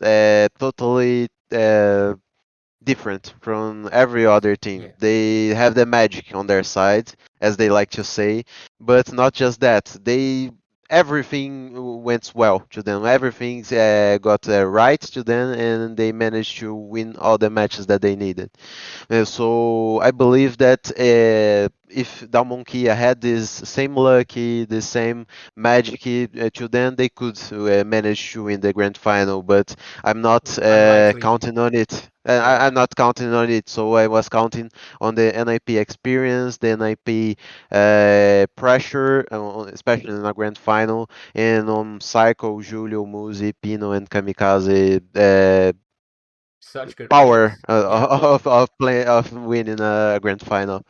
totally different from every other team. Yeah. They have the magic on their side, as they like to say, but not just that. Everything went well to them. Everything got right to them, and they managed to win all the matches that they needed. So I believe that if Damwon Kia had this same lucky, the same magic to them, they could manage to win the grand final. But I'm not Unlikely. counting on it. Yeah. I'm not counting on it. So I was counting on the NIP experience, the NIP pressure, especially in a grand final, and on Psycho, Julio, Muzi, Pino, and Kamikaze Such good power players. Yeah. of winning a grand final.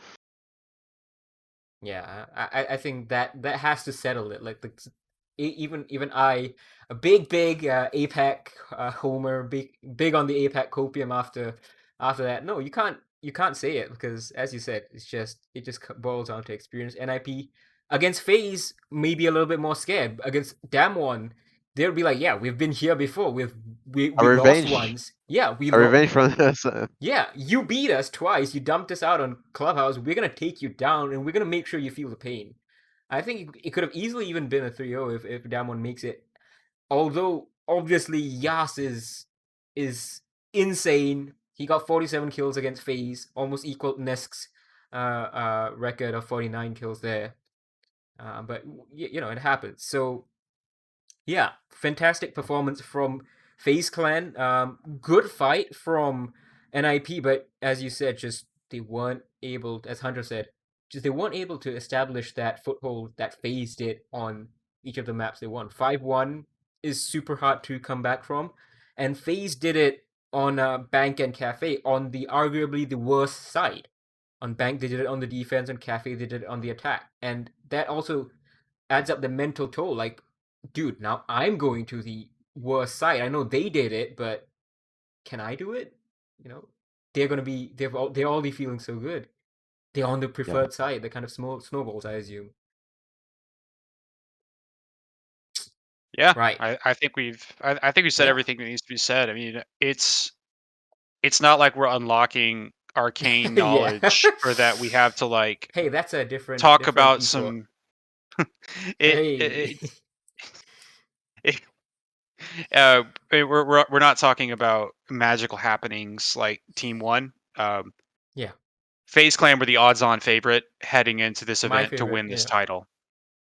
Yeah, I think that has to settle it. Like even I, a big APAC homer, big on the APAC copium after that. No, you can't say it because as you said, it just boils down to experience. NIP against FaZe maybe a little bit more scared. Against Damwon, they'll be like, yeah, we've been here before. A We lost revenge, once. Yeah, a revenge from us. yeah, you beat us twice. You dumped us out on Clubhouse. We're gonna take you down, and we're gonna make sure you feel the pain. I think it could have easily even been a 3-0 if Damwon makes it. Although obviously Yas is insane. He got 47 kills against FaZe, almost equal Nesk's record of 49 kills there. But it happens. So yeah, fantastic performance from FaZe Clan. Good fight from NIP, but as you said, just they weren't able, as Hunter said, just they weren't able to establish that foothold that FaZe did on each of the maps they won. 5-1 is super hard to come back from, and FaZe did it on Bank and Cafe on the arguably the worst side. On Bank, they did it on the defense, on Cafe, they did it on the attack, and that also adds up the mental toll. Like, dude, now I'm going to the worst side. I know they did it, but can I do it? You know, they're gonna be they're already feeling so good. They're on the Yeah, preferred side. They're kind of snowballs, I assume. Yeah, Right? I think I think we said Yeah. everything that needs to be said. I mean, it's not like we're unlocking arcane Yeah. knowledge or that we have to like Hey, that's a talk different about esport. some it, Hey. it, it we're not talking about magical happenings like Team One. Yeah, FaZe Clan were the odds-on favorite heading into this my event to favorite. win this Yeah. title.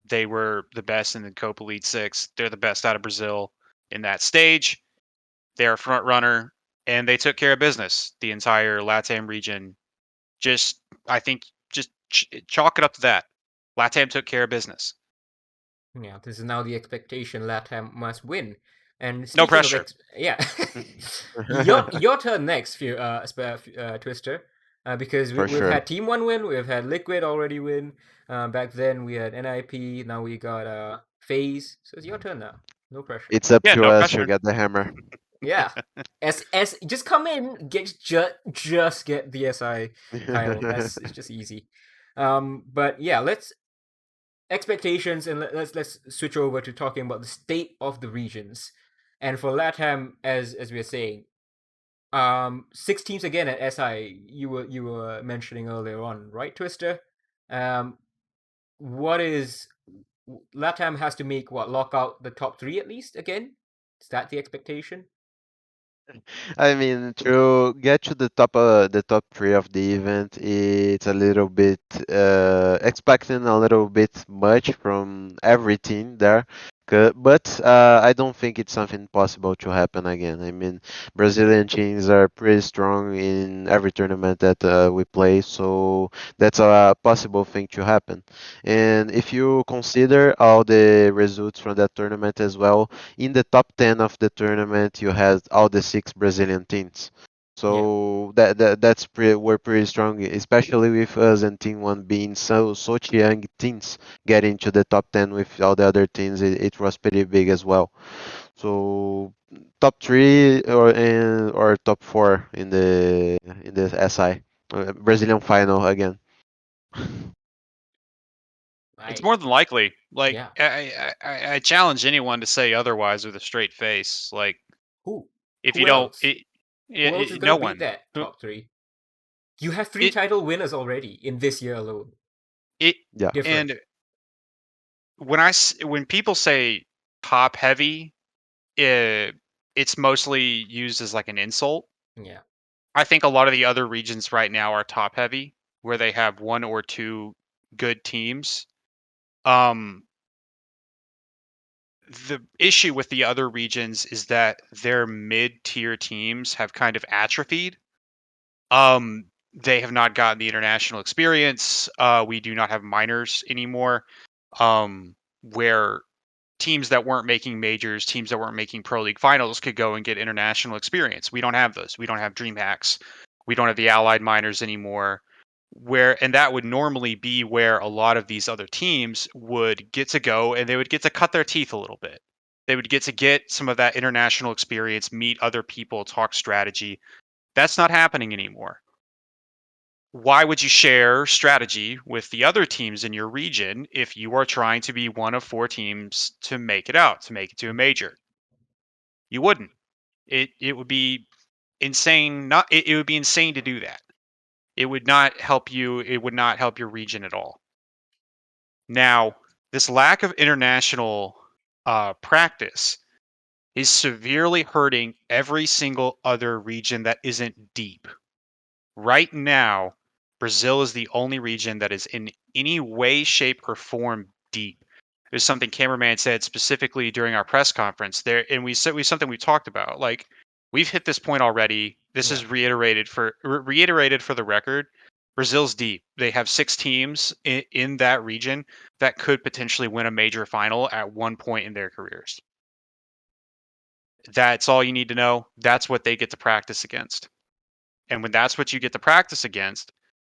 They were the best in the Copa Elite Six. They're the best out of Brazil in that stage. They're a front runner, and they took care of business. The entire LATAM region, just I think, just chalk it up to that. LATAM took care of business. Yeah, this is now the expectation. LATAM must win. And No speaking of pressure. yeah, For your turn next, Twister. Because we've sure. had Team One win, we've had Liquid already win. Back then we had NIP. Now we got FaZe. So it's your turn now. No pressure. It's up Yeah, to no us to pressure. get the hammer. Yeah. S just come in, just get the SI title. It's just easy. But yeah, let's expectations and let's switch over to talking about the state of the regions. And for LATAM, as we were saying, 6 teams again at SI. You were mentioning earlier on, right, Twister? What is LATAM has to make what lock out the top 3 at least again? Is that the expectation? I mean, to get to the top 3 of the event, it's a little bit expecting a little bit much from every team there. But I don't think it's something possible to happen again. I mean, Brazilian teams are pretty strong in every tournament that we play, so that's a possible thing to happen. And if you consider all the results from that tournament as well, in the top 10 of the tournament, you had all the 6 Brazilian teams. Yeah. So that's we're pretty strong, especially with us and Team One being such young teams getting to the top 10 with all the other teams. It was pretty big as well. So top 3 or top 4 in the SI Brazilian final again. It's more than likely. Like Yeah. I challenge anyone to say otherwise with a straight face. Like Who? if Who you don't, else? Who else is no gonna beat one. that top 3? You have 3 It title winners already in this year alone. it Yeah. Different. and when people say top heavy, it's mostly used as like an insult. Yeah. I think a lot of the other regions right now are top heavy, where they have 1 or 2 good teams. Um, the issue with the other regions is that their mid-tier teams have kind of atrophied. They have not gotten the international experience. We do not have minors anymore. Where teams that weren't making majors, teams that weren't making pro league finals could go and get international experience. We don't have those. We don't have DreamHacks. We don't have the allied minors anymore. And that would normally be where a lot of these other teams would get to go and they would get to cut their teeth a little bit. They would get some of that international experience, meet other people, talk strategy. That's not happening anymore. Why would you share strategy with the other teams in your region if you are trying to be one of 4 teams to make it out, to make it to a major? You wouldn't. It would be insane. It would be insane to do that. It would not help you. It would not help your region at all. Now, this lack of international practice is severely hurting every single other region that isn't deep. Right now, Brazil is the only region that is in any way, shape, or form deep. There's something cameraman said specifically during our press conference there, and we said something we talked about. Like we've hit this point already. This is reiterated for the record. Brazil's deep. They have 6 teams in that region that could potentially win a major final at one point in their careers. That's all you need to know. That's what they get to practice against. And when that's what you get to practice against,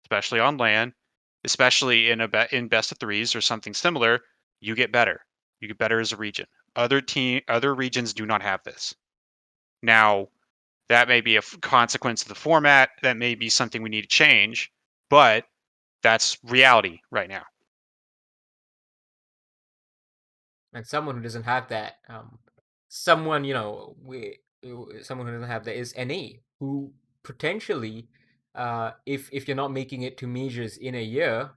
especially on LAN, especially in best of threes or something similar, you get better. You get better as a region. Other regions do not have this. Now, that may be a consequence of the format. That may be something we need to change, but that's reality right now. And someone who doesn't have that, someone someone who doesn't have that is NA, who potentially, if you're not making it to majors in a year,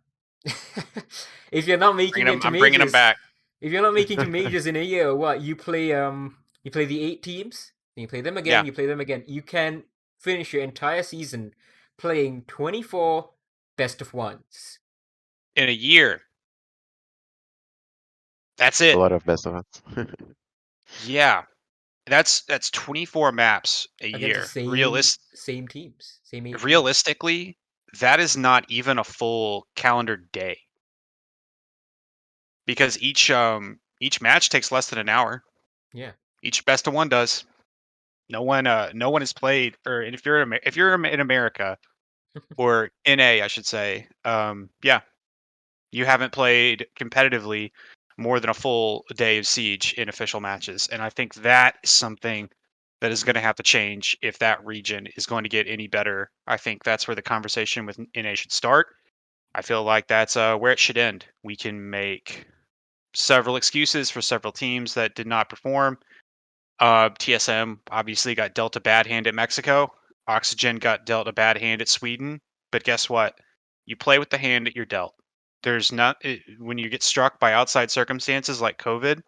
if you're not making it to I'm bringing them majors, back. if you're not making to majors in a year, what you play the 8 teams, then you play them again, Yeah. you play them again. You can finish your entire season playing 24 best of ones. In a year. That's A it. lot of best of us. Yeah. That's 24 maps a Against the year. same teams, same 8 teams. Realistically, that is not even a full calendar day. Because each each match takes less than an hour. Yeah. Each best of one does. No one has played, or if you're in America or NA, I should say, yeah, you haven't played competitively more than a full day of Siege in official matches, and I think that is something that is going to have to change if that region is going to get any better. I think that's where the conversation with NA should start. I feel like that's where it should end. We can make several excuses for several teams that did not perform. TSM obviously got dealt a bad hand at Mexico. Oxygen got dealt a bad hand at Sweden. But guess what? You play with the hand that you're dealt. There's not when you get struck by outside circumstances like COVID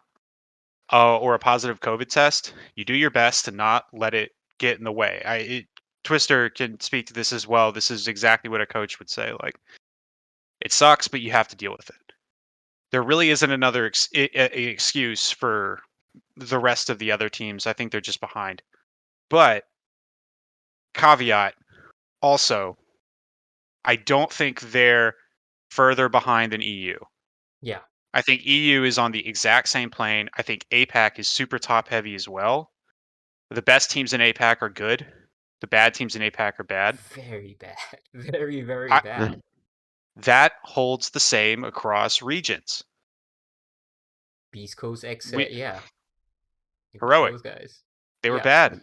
or a positive COVID test, you do your best to not let it get in the way. Twister can speak to this as well. This is exactly what a coach would say. Like, it sucks, but you have to deal with it. There really isn't another excuse for the rest of the other teams. I think they're just behind. But caveat also, I don't think they're further behind than EU. Yeah. I think EU is on the exact same plane. I think APAC is super top heavy as well. The best teams in APAC are good. The bad teams in APAC are bad. Very bad. Very, very I, bad. that holds the same across regions. Beast Coast exit, We, yeah. heroic. Those guys. They were Yeah. bad.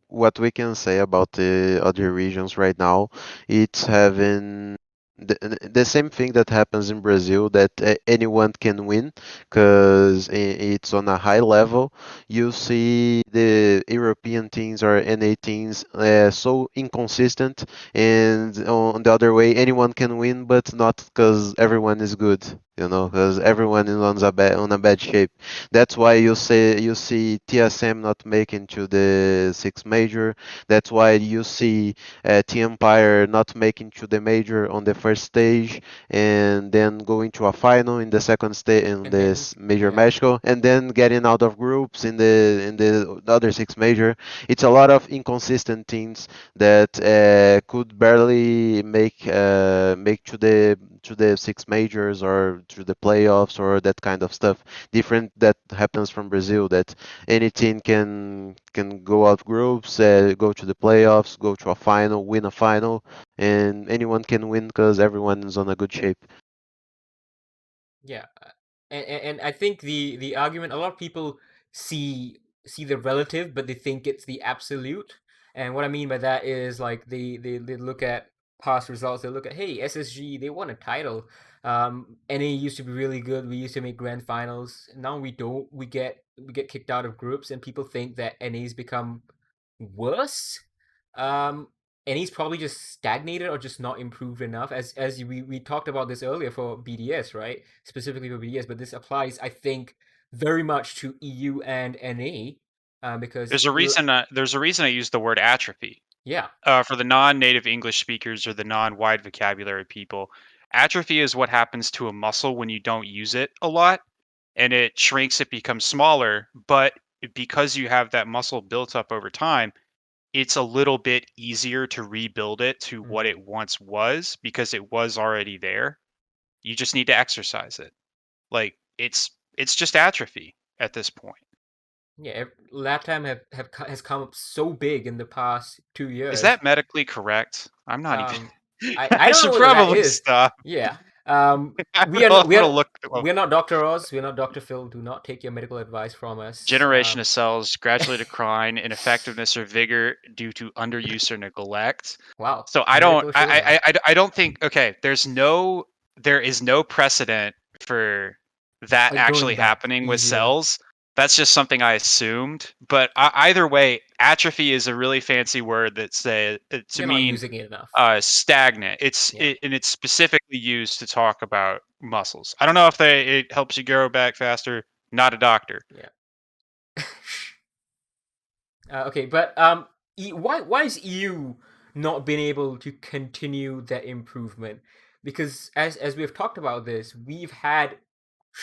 What we can say about the other regions right now, it's having the same thing that happens in Brazil, that anyone can win because it's on a high level. You see the European teams or NA teams so inconsistent, and on the other way, anyone can win, but not because everyone is good. Because everyone is on a bad shape. That's why you see TSM not making to the six major. That's why you see T Empire not making to the major on the first stage, and then going to a final in the second stage in And then this major yeah. Mexico, and then getting out of groups in the other six major. It's a lot of inconsistent teams that could barely make to the six majors or to the playoffs or that kind of stuff. Different that happens from Brazil, that any team can go out groups, go to the playoffs, go to a final, win a final, and anyone can win because everyone is on a good shape. Yeah, and I think the argument, a lot of people see the relative, but they think it's the absolute. And what I mean by that is like they look at past results. They look at, hey, SSG, they won a title. NA used to be really good. We used to make grand finals. Now we don't. We get kicked out of groups, and people think that NA's become worse. And he's probably just stagnated or just not improved enough. As we talked about this earlier for BDS, right? Specifically for BDS, but this applies, I think, very much to EU and NA, because There's a reason. There's a reason I use the word atrophy. yeah, For the non-native English speakers or the non-wide vocabulary people, atrophy is what happens to a muscle when you don't use it a lot, and it shrinks. It becomes smaller, but because you have that muscle built up over time, it's a little bit easier to rebuild it to what it once was because it was already there. You just need to exercise it. Like, it's just atrophy at this point. yeah. LATAM has come up so big in the past 2 years. Is that medically correct? I'm not even. I I don't should know whether that probably is. stop. Yeah. I'm We are not, we gonna are look. we're not Dr. Oz. We're not Dr. Phil. Do not take your medical advice from us. Generation of cells gradually decline in effectiveness or vigor due to underuse or neglect. Wow. So I don't. Medical show now. I don't think. Okay, there is no precedent for that Like going actually back happening with easier. cells. That's just something I assumed. But either way, atrophy is a really fancy word that to You're not mean using it enough. stagnant. Yeah. And it's specifically used to talk about muscles. I don't know if it helps you grow back faster. Not a doctor. Yeah. Okay, but why is EU not been able to continue that improvement? Because as we've talked about this, we've had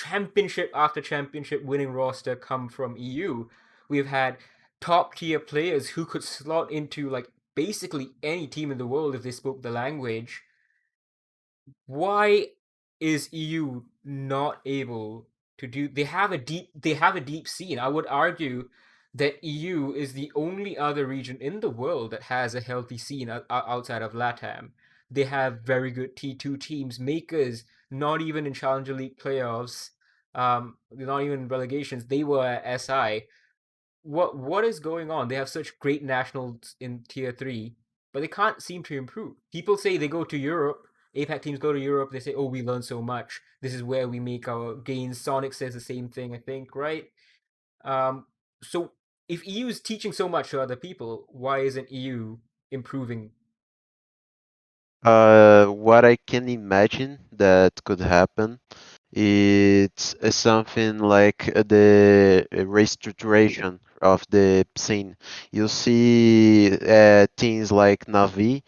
championship after championship winning roster come from EU. We've had top tier players who could slot into like basically any team in the world if they spoke the language. Why is EU not able to do. They have a deep scene. I would argue that EU is the only other region in the world that has a healthy scene outside of LATAM. They have very good T2 teams, makers, not even in Challenger League playoffs, not even in relegations. They were at SI. What is going on? They have such great nationals in tier 3, but they can't seem to improve. People say they go to Europe. APAC teams go to Europe. They say, "Oh, we learn so much. This is where we make our gains." Sonic says the same thing, I think, right? So if EU is teaching so much to other people, why isn't EU improving? What I can imagine that could happen, it's something like the restructuration of the scene. You see teams like Navi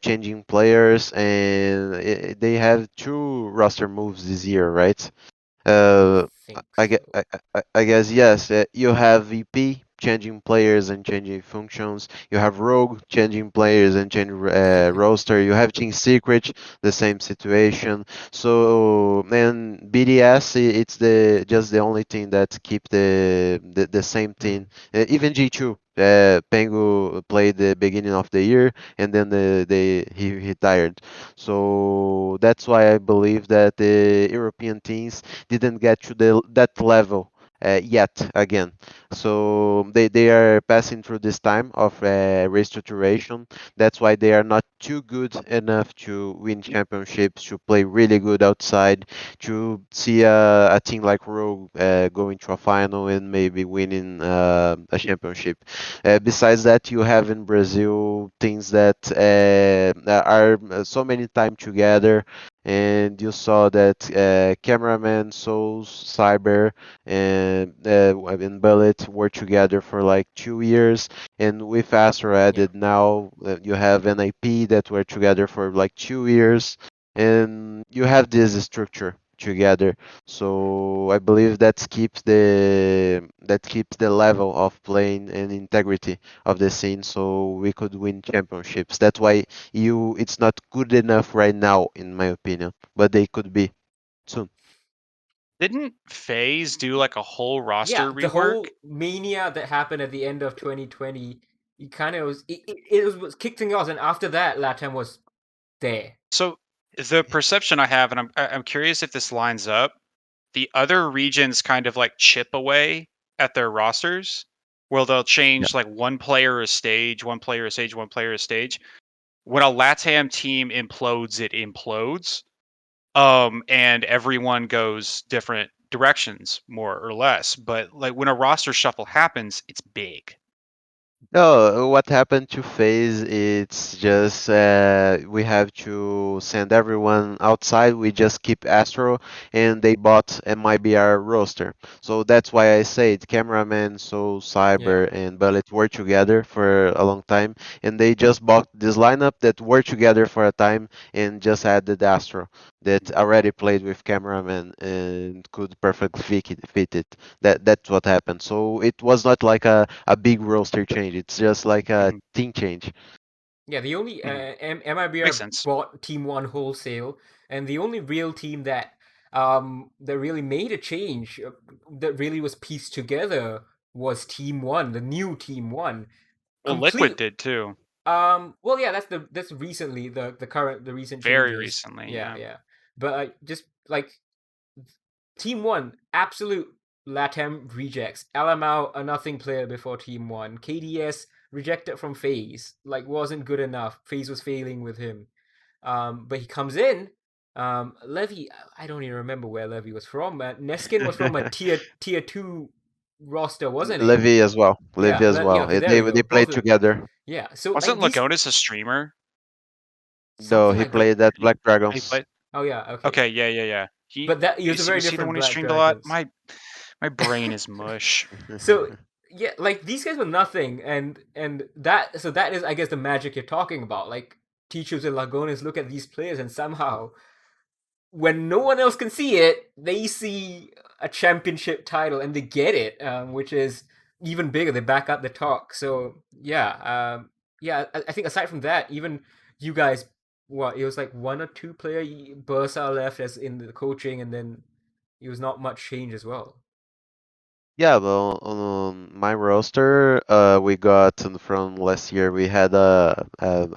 changing players, and they have two roster moves this year, right? I Uh, think I, so. gue- I guess yes. You have VP changing players and changing functions. You have Rogue changing players and changing roster. You have Team Secret, the same situation. So and BDS, it's the just the only thing that keep the same Mm. team. Even G2. Pengu played the beginning of the year and then he retired. So that's why I believe that the European teams didn't get to that level yet again. So they are passing through this time of restructuration. That's why they are not too good enough to win championships, to play really good outside, to see a team like Rogue going to a final and maybe winning a championship. Besides that, you have in Brazil things that are so many time together, and you saw that cameraman, Souls, Cyber, and Bullet were together for like 2 years, and with Astro Yeah. added now, you have NIP that were together for like 2 years, and you have this structure together. So I believe that keeps the level of playing and integrity of the scene, so we could win championships. That's why it's not good enough right now, in my opinion, but they could be soon. Didn't FaZe do like a whole Yeah, roster the rework? whole mania that happened at the end of 2020, it kind of was it was kicked things off, and after that, Latam was there. So the perception I have, and I'm curious if this lines up. The other regions kind of like chip away at their rosters, where they'll Yeah. change like one player a stage, one player a stage, one player a stage. When a LATAM team implodes, it implodes. And everyone goes different directions, more or less. But like when a roster shuffle happens, it's big. No, what happened to FaZe? It's just we have to send everyone outside. We just keep Astro, and they bought MIBR roster. So that's why I said cameraman, so Yeah. Cyber and Bullet were together for a long time, and they just bought this lineup that were together for a time and just added Astro that already played with cameraman and could perfectly fit it. That's what happened. So it was not like a big roster change. It's just like a Mhm, team change. Yeah, the only mhm. Makes MIBR sense. bought Team One wholesale, and the only real team that really made a change, that really was pieced together, was Team One, the new Team One. Well, Liquid Complete. did too, Well, yeah, that's recently the recent very changes. recently. Yeah, Yeah. yeah. But just like Team One, absolute Latam rejects. Alamau, a nothing player before Team One. KDS rejected from FaZe, like wasn't good enough. FaZe was failing with him. But he comes in. Levy, I don't even remember where Levy was from. Neskin was from a tier 2 roster, wasn't he? Levy as well. Yeah, Levy as yeah. well. Okay, there They we go. they Both played of them. together. Yeah. So like Wasn't these Lagonis a streamer? No, something he like that. played at Black He Dragons. played. Oh yeah. Okay. Okay, yeah. But that he was a very Was he the different one who Black streamed a lot? Dragons. My brain is mush. So yeah, like these guys were nothing, and that is, I guess, the magic you're talking about. Like teachers and Lagones look at these players, and somehow, when no one else can see it, they see a championship title and they get it, which is even bigger. They back up the talk. So yeah. I think aside from that, even you guys, what it was like one or two player Bursa left as in the coaching, and then it was not much change as well. Yeah, well, on my roster, we got from last year. We had a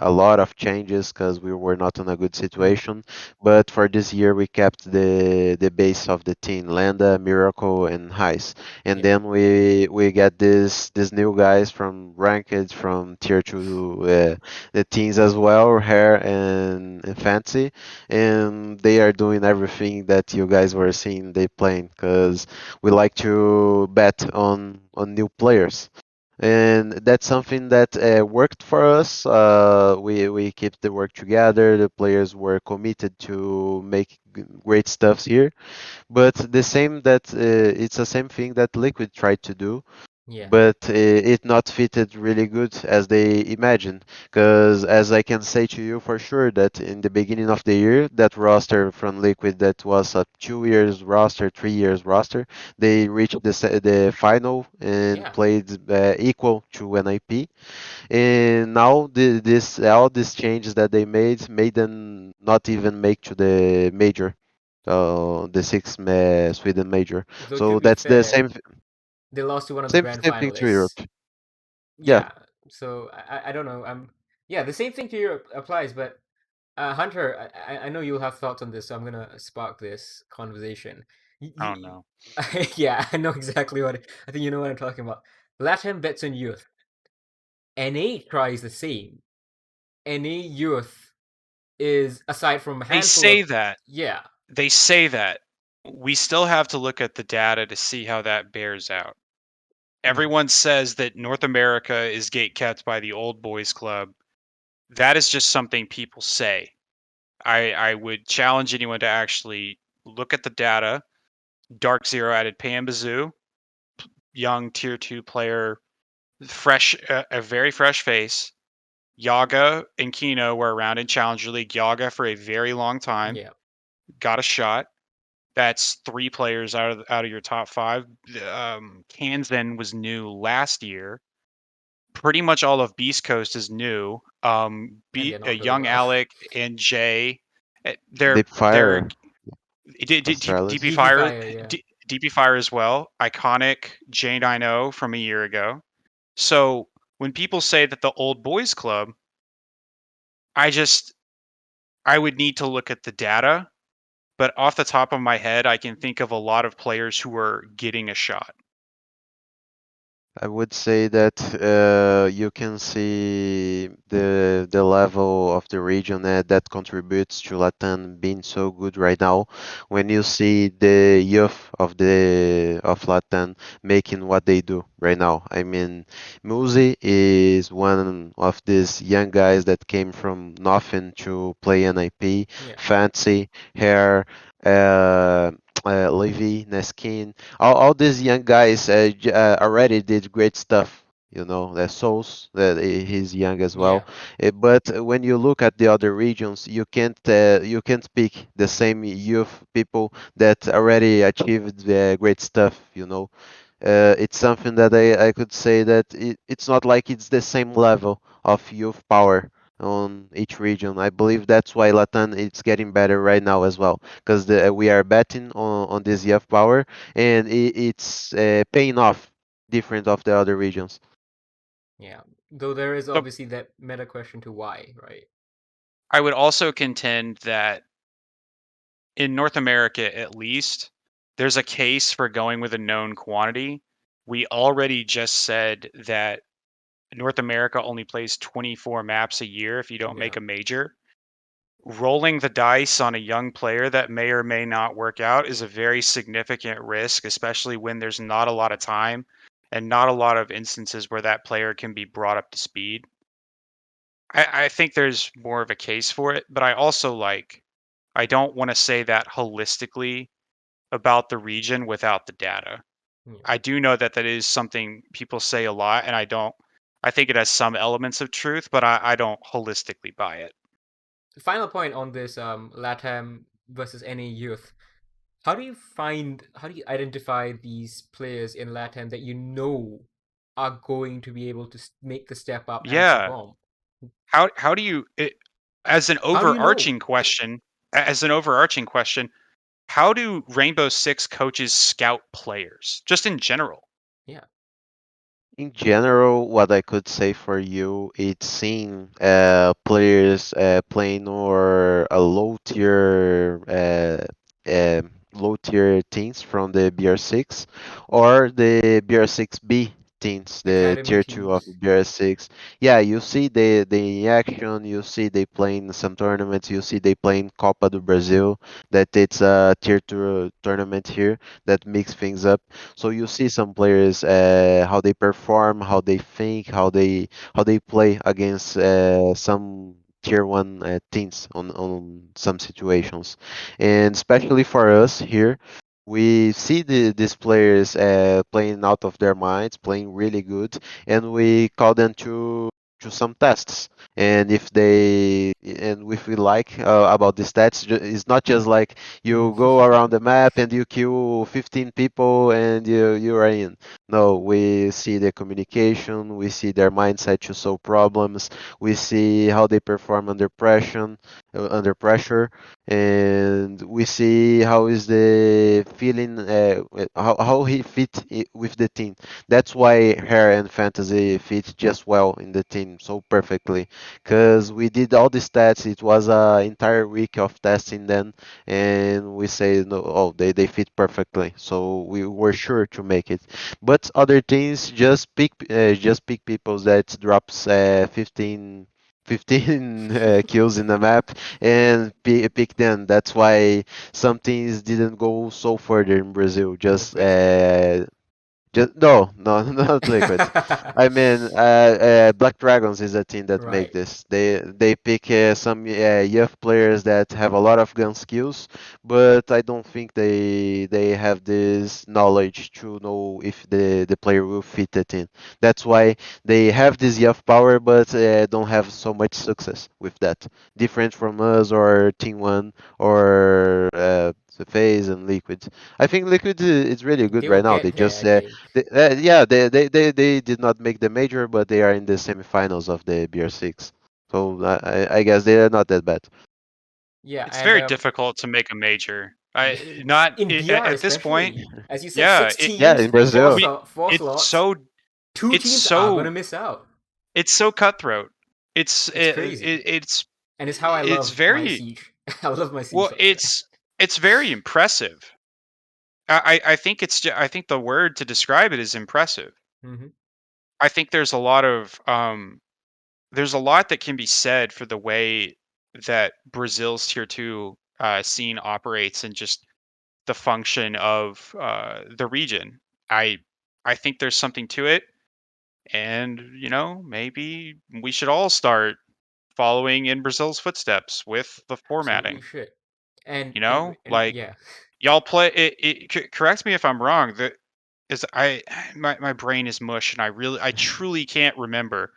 lot of changes because we were not in a good situation. But for this year, we kept the base of the team: Landa, Miracle, and Heist. And Yeah. then we get these new guys from ranked from tier two the teams as well, Hair and Fancy, and they are doing everything that you guys were seeing they playing because we like to bet on new players, and that's something that worked for us. We keep the work together. The players were committed to make great stuffs here, but the same that it's the same thing that Liquid tried to do, Yeah. but it not fitted really good as they imagined. Because as I can say to you for sure that in the beginning of the year, that roster from Liquid that was a 2 years roster, 3 years roster, they reached the final and Yeah. played equal to NIP. And now this all these changes that they made them not even make to the major. The sixth Sweden major. Though to So be that's the fair, same they lost to one of the same grand same thing to Europe. finalists. Yeah. Yeah. So I don't know. Yeah, the same thing to Europe applies, but Hunter, I know you'll have thoughts on this, so I'm gonna spark this conversation. Oh no. Yeah, I know exactly I think you know what I'm talking about. Latam bets on youth. NA tries the same. NA youth is aside from a They handful say of that. yeah, They say that. We still have to look at the data to see how that bears out. Everyone says that North America is gatekept by the old boys club. That is just something people say. I would challenge anyone to actually look at the data. Dark Zero added Pambazoo, young tier 2 player, fresh, a very fresh face. Yaga and Kino were around in Challenger League. Yaga for a very long time, yeah, got a shot. That's 3 players out of your top 5. Kansan was new last year. Pretty much all of Beast Coast is new. and they're not doing Young well. Alec and Jay, they're Deep DP Australis. DP Fire, Fire, yeah. DP Fire as well. Iconic J90 from a year ago. So when people say that the old boys club, I just I would need to look at the data, but off the top of my head, I can think of a lot of players who are getting a shot. I would say that you can see the level of the region that contributes to Latam being so good right now. When you see the youth of Latam making what they do right now. I mean, Muzi is one of these young guys that came from nothing to play NIP. Yeah. Fancy, Hair, uh, Levy, Neskin, all these young guys already did great stuff. You know, the Souls, that he's young as Yeah. well. But when you look at the other regions, you can't pick the same youth people that already achieved great stuff. You know, it's something that I could say that it's not like it's the same level of youth power on each region. I believe that's why Latam it's getting better right now as well, because we are betting on this youth power, and it's paying off different of the other regions. Yeah. Though there is So obviously that meta question to why, right? I would also contend that in North America, at least, there's a case for going with a known quantity. We already just said that North America only plays 24 maps a year if you don't Yeah. make a major. Rolling the dice on a young player that may or may not work out is a very significant risk, especially when there's not a lot of time and not a lot of instances where that player can be brought up to speed. I think there's more of a case for it, but I don't want to say that holistically about the region without the data. Yeah. I do know that that is something people say a lot, and I think it has some elements of truth, but I don't holistically buy it. Final point on this Latam versus NA youth. How do you identify these players in Latam that you know are going to be able to make the step up and Yeah. perform? How do you as an How do you know? overarching question, as an overarching question, how do Rainbow Six coaches scout players, just in general? In general, what I could say for you, it's seeing players playing or a low tier teams from the BR6 or the BR6B teams, the Academy tier 2 of teams. BR6. Yeah, you see the action, you see they playing some tournaments, you see they playing Copa do Brasil, that it's a tier 2 tournament here that mix things up. So you see some players how they perform, how they think, how they play against some tier one teams on some situations, and especially for us here. We see these players playing out of their minds, playing really good, and we call them to some tests. And if we like about the stats, it's not just like you go around the map and you kill 15 people and you are in. No, we see the communication, we see their mindset to solve problems, we see how they perform under pressure, and we see how is the feeling, how he fit with the team. That's why Hair and Fantasy fit just well in the team so perfectly, because we did all the stats. It was an entire week of testing then, and we say no, oh, they fit perfectly, so we were sure to make it. But other teams just pick people that drops 15 kills in the map and pick them. That's why some teams didn't go so further in Brazil. Liquid. Just no, not Liquid. I mean, Black Dragons is a team that make Right. this. They pick some youth players that have a lot of gun skills, but I don't think they have this knowledge to know if the player will fit the team. That's why they have this youth power, but don't have so much success with that. Different from us or Team One or the FaZe and Liquid. I think Liquid is really good They'll right now. They get there, just I think. yeah, they did not make the major, but they are in the semifinals of the BR6. So I guess they are not that bad. Yeah, It's and very difficult to make a major. I not in I- BR at this point. especially, as you said, Yeah, six Yeah, teams, in Brazil. four it's slots. so Two it's teams are gonna so miss out. it's so cutthroat. It's crazy, It's and it's how I it's love my very siege. I love my siege well. structure. It's very impressive. I think I think the word to describe it is impressive. Hmm. I think there's a lot that can be said for the way that Brazil's tier two scene operates and just the function of the region. I I think there's something to it, and maybe we should all start following in Brazil's footsteps with the Absolutely formatting. shit. And Like yeah, y'all play correct me if I'm wrong. That is my brain is mush, and I truly can't remember.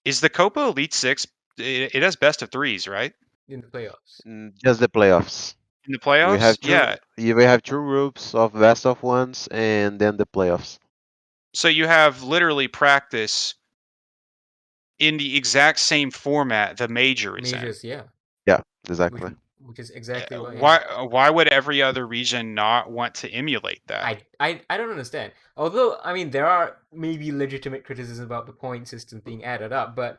Is the Copa Elite Six? It has best of threes, right? in the playoffs. Just the playoffs. In the We playoffs, have two. yeah. We have two groups of best of ones, and then the playoffs. So you have literally practice in the exact same format the major is in. Majors, yeah, Yeah, which exactly. which is exactly what, yeah. Why would every other region not want to emulate that? I don't understand. Although I mean, there are maybe legitimate criticisms about the point system being added up, but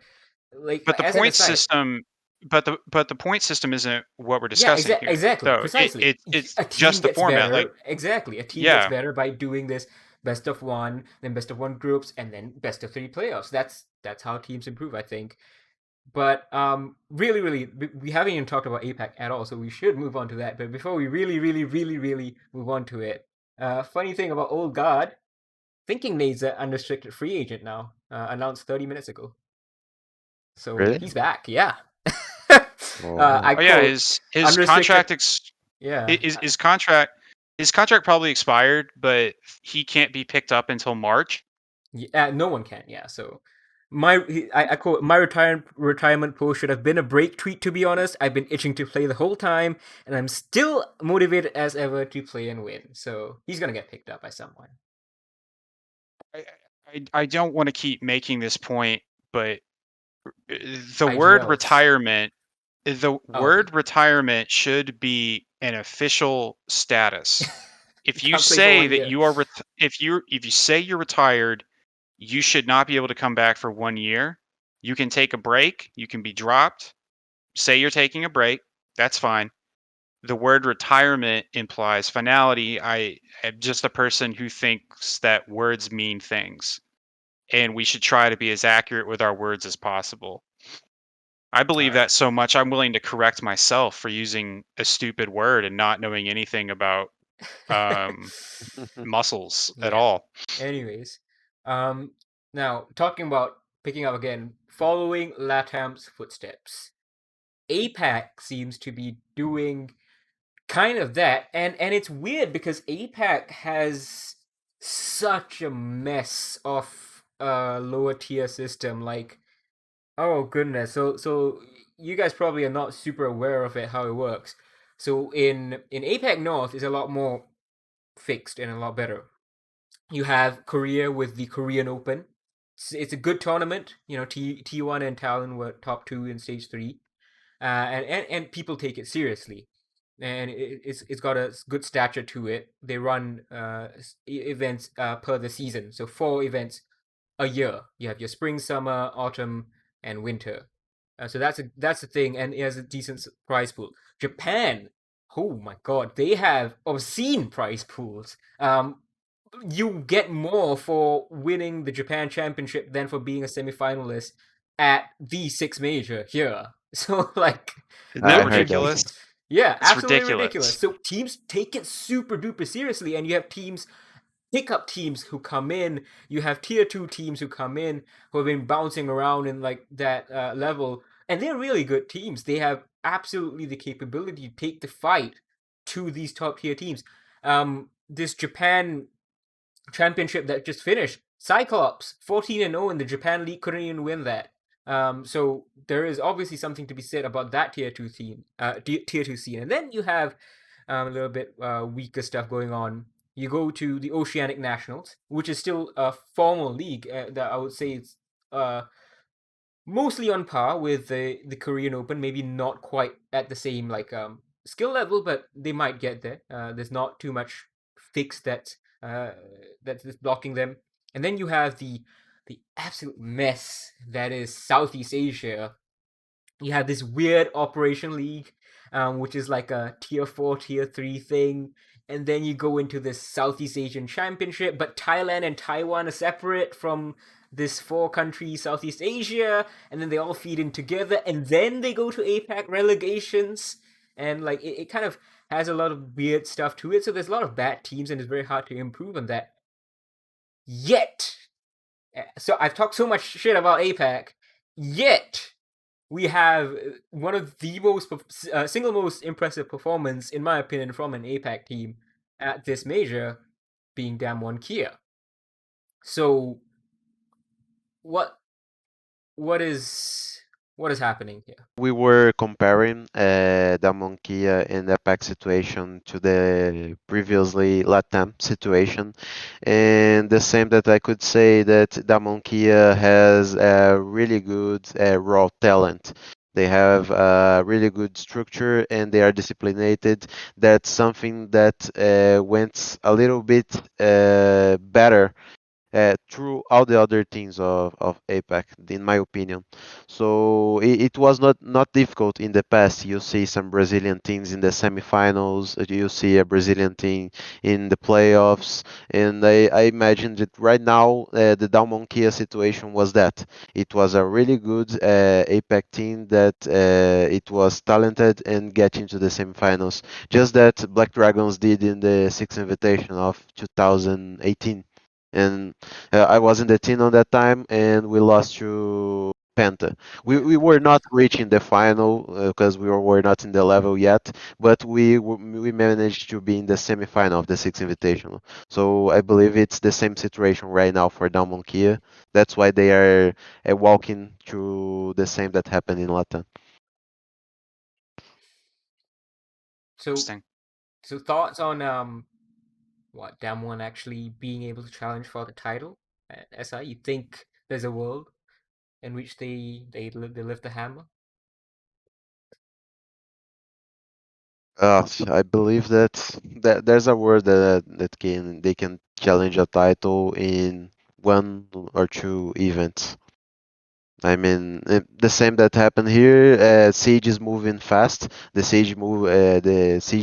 like But the as an point aside, system, but the point system isn't what we're yeah, discussing here. exactly, So precisely. it's A team just the gets format. Like better. Exactly, a team gets yeah, better by doing this best of one, then best of one groups, and then best of three playoffs. That's how teams improve, I think. But really, we haven't even talked about APAC at all, so we should move on to that. But before we really move on to it, funny thing about Old Guard, thinking Nade's an unrestricted free agent now, announced 30 minutes ago. So Really? he's back, yeah. Oh, I oh yeah, quote, his unrestricted, contract yeah. his contract probably expired, but he can't be picked up until March. Yeah, no one can. Yeah, so I quote, my retirement post should have been a break tweet. To be honest, I've been itching to play the whole time, and I'm still motivated as ever to play and win. So he's gonna get picked up by someone. I don't want to keep making this point, but the word IGLs. retirement, the Oh, okay. word retirement should be an official status. If you Can't play for say 1 that year. you are if you say you're retired, you should not be able to come back for 1 year. You can take a break, you can be dropped. Say you're taking a break, that's fine. The word retirement implies finality. I am just a person who thinks that words mean things, and we should try to be as accurate with our words as possible. I believe Alright. that so much I'm willing to correct myself for using a stupid word and not knowing anything about muscles at Yeah. all. Anyways, now talking about picking up again, following Latam's footsteps, APAC seems to be doing kind of that, and it's weird because APAC has such a mess of lower tier system. Like, oh goodness, so you guys probably are not super aware of it, how it works. So in APAC North is a lot more fixed and a lot better. You have Korea with the Korean Open. It's a good tournament. You know, T1 and Talon were top 2 in stage 3. And people take it seriously. And it's got a good stature to it. They run events per the season. So 4 events a year. You have your spring, summer, autumn, and winter. So that's the thing, and it has a decent prize pool. Japan, oh my god, they have obscene prize pools. You get more for winning the Japan Championship than for being a semifinalist at the six major here. So like, Isn't that I good heard that. ridiculous? gracious. Yeah, It's absolutely ridiculous. ridiculous. So teams take it super duper seriously, and you have teams pickup teams who come in. You have tier 2 teams who come in who have been bouncing around in like that level, and they're really good teams. They have absolutely the capability to take the fight to these top tier teams. This Japan championship that just finished, Cyclops 14-0 in the Japan League, couldn't even win that. So there is obviously something to be said about that tier 2 team, tier 2 scene. And then you have a little bit weaker stuff going on. You go to the Oceanic Nationals, which is still a formal league that I would say it's mostly on par with the Korean Open. Maybe not quite at the same like skill level, but they might get there. There's not too much fix that's blocking them. And then you have the absolute mess that is Southeast Asia. You have this weird Operation League, which is like a tier 4, tier 3 thing. And then you go into this Southeast Asian Championship, but Thailand and Taiwan are separate from this 4 country Southeast Asia, and then they all feed in together, and then they go to APAC relegations. And like it kind of has a lot of weird stuff to it. So there's a lot of bad teams, and it's very hard to improve on that. Yet, so I've talked so much shit about APAC, yet we have one of the most single most impressive performance, in my opinion, from an APAC team at this major, being Damwon Kia. So, what is happening here? We were comparing Damwon Kia in the APAC situation to the previously Latam situation, and the same that I could say that Damwon Kia has a really good raw talent. They have a really good structure and they are disciplined. That's something that went a little bit better through all the other teams of APAC, in my opinion. So it was not difficult in the past. You see some Brazilian teams in the semifinals, you see a Brazilian team in the playoffs, and I imagine that right now the Damwon Kia situation was that. It was a really good APAC team that it was talented and get into the semifinals, just that Black Dragons did in the Sixth Invitation of 2018. And I was in the team on that time, and we lost to Penta. We were not reaching the final because were not in the level yet, but we managed to be in the semifinal of the Sixth Invitational. So I believe it's the same situation right now for Damwon Kia. That's why they are walking through the same that happened in Latam. So, Interesting. thoughts on what Damwon actually being able to challenge for the title at SI? You think there's a world in which they lift the hammer? I believe that there's a word that they can challenge a title in 1 or 2 events. I mean, the same that happened here. Siege is moving fast. The Siege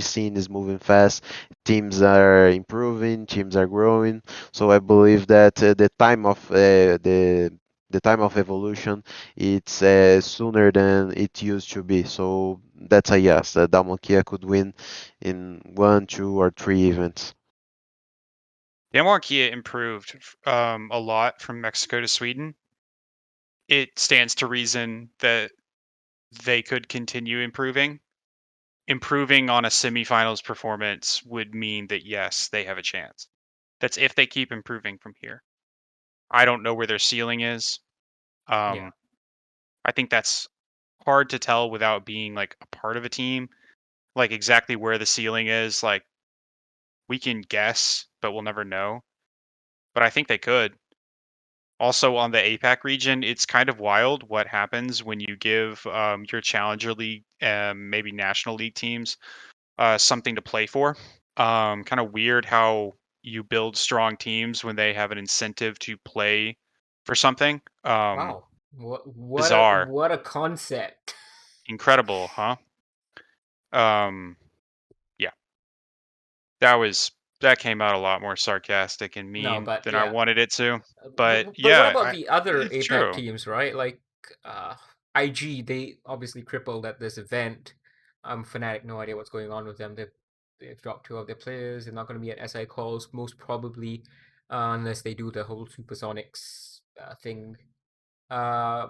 scene is moving fast. Teams are improving. Teams are growing. So I believe that the time of evolution it's sooner than it used to be. So that's a yes. That Damwon Kia could win in 1, 2, or 3 events. Damwon Kia improved a lot from Mexico to Sweden. It stands to reason that they could continue improving. Improving on a semifinals performance would mean that yes, they have a chance. That's if they keep improving from here. I don't know where their ceiling is. Yeah. I think that's hard to tell without being like a part of a team. Like exactly where the ceiling is, like we can guess, but we'll never know. But I think they could. Also on the APAC region, it's kind of wild what happens when you give your Challenger League, maybe National League teams, something to play for. Kind of weird how you build strong teams when they have an incentive to play for something. Wow. Bizarre. What a concept. Incredible, huh? Yeah, that came out a lot more sarcastic and No, mean but than I yeah. wanted it to. But But what yeah, about the other it's APAC true. teams, right? Like IG, they obviously crippled at this event. Fnatic, no idea what's going on with them. They've dropped 2 of their players. They're not going to be at SI calls most probably, unless they do the whole Supersonics thing. Uh,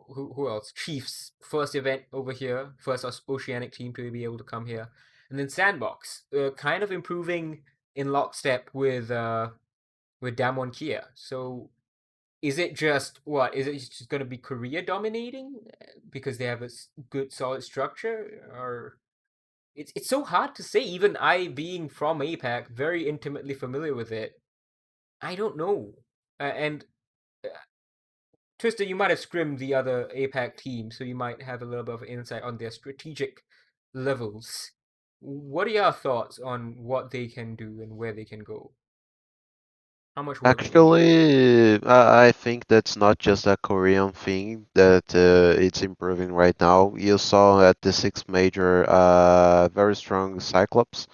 who else? Chiefs, first event over here, first Oceanic team to be able to come here, and then Sandbox, kind of improving in lockstep with Damwon Kia. So is it just what? Is it just going to be Korea dominating because they have a good solid structure, or it's so hard to say. Even I, being from APAC, very intimately familiar with it, I don't know. And Twister, you might have scrimmed the other APAC team, so you might have a little bit of insight on their strategic levels. What are your thoughts on what they can do and where they can go? How much work do they need? Actually, I think that's not just a Korean thing that it's improving right now. You saw at the sixth major, very strong Cyclops,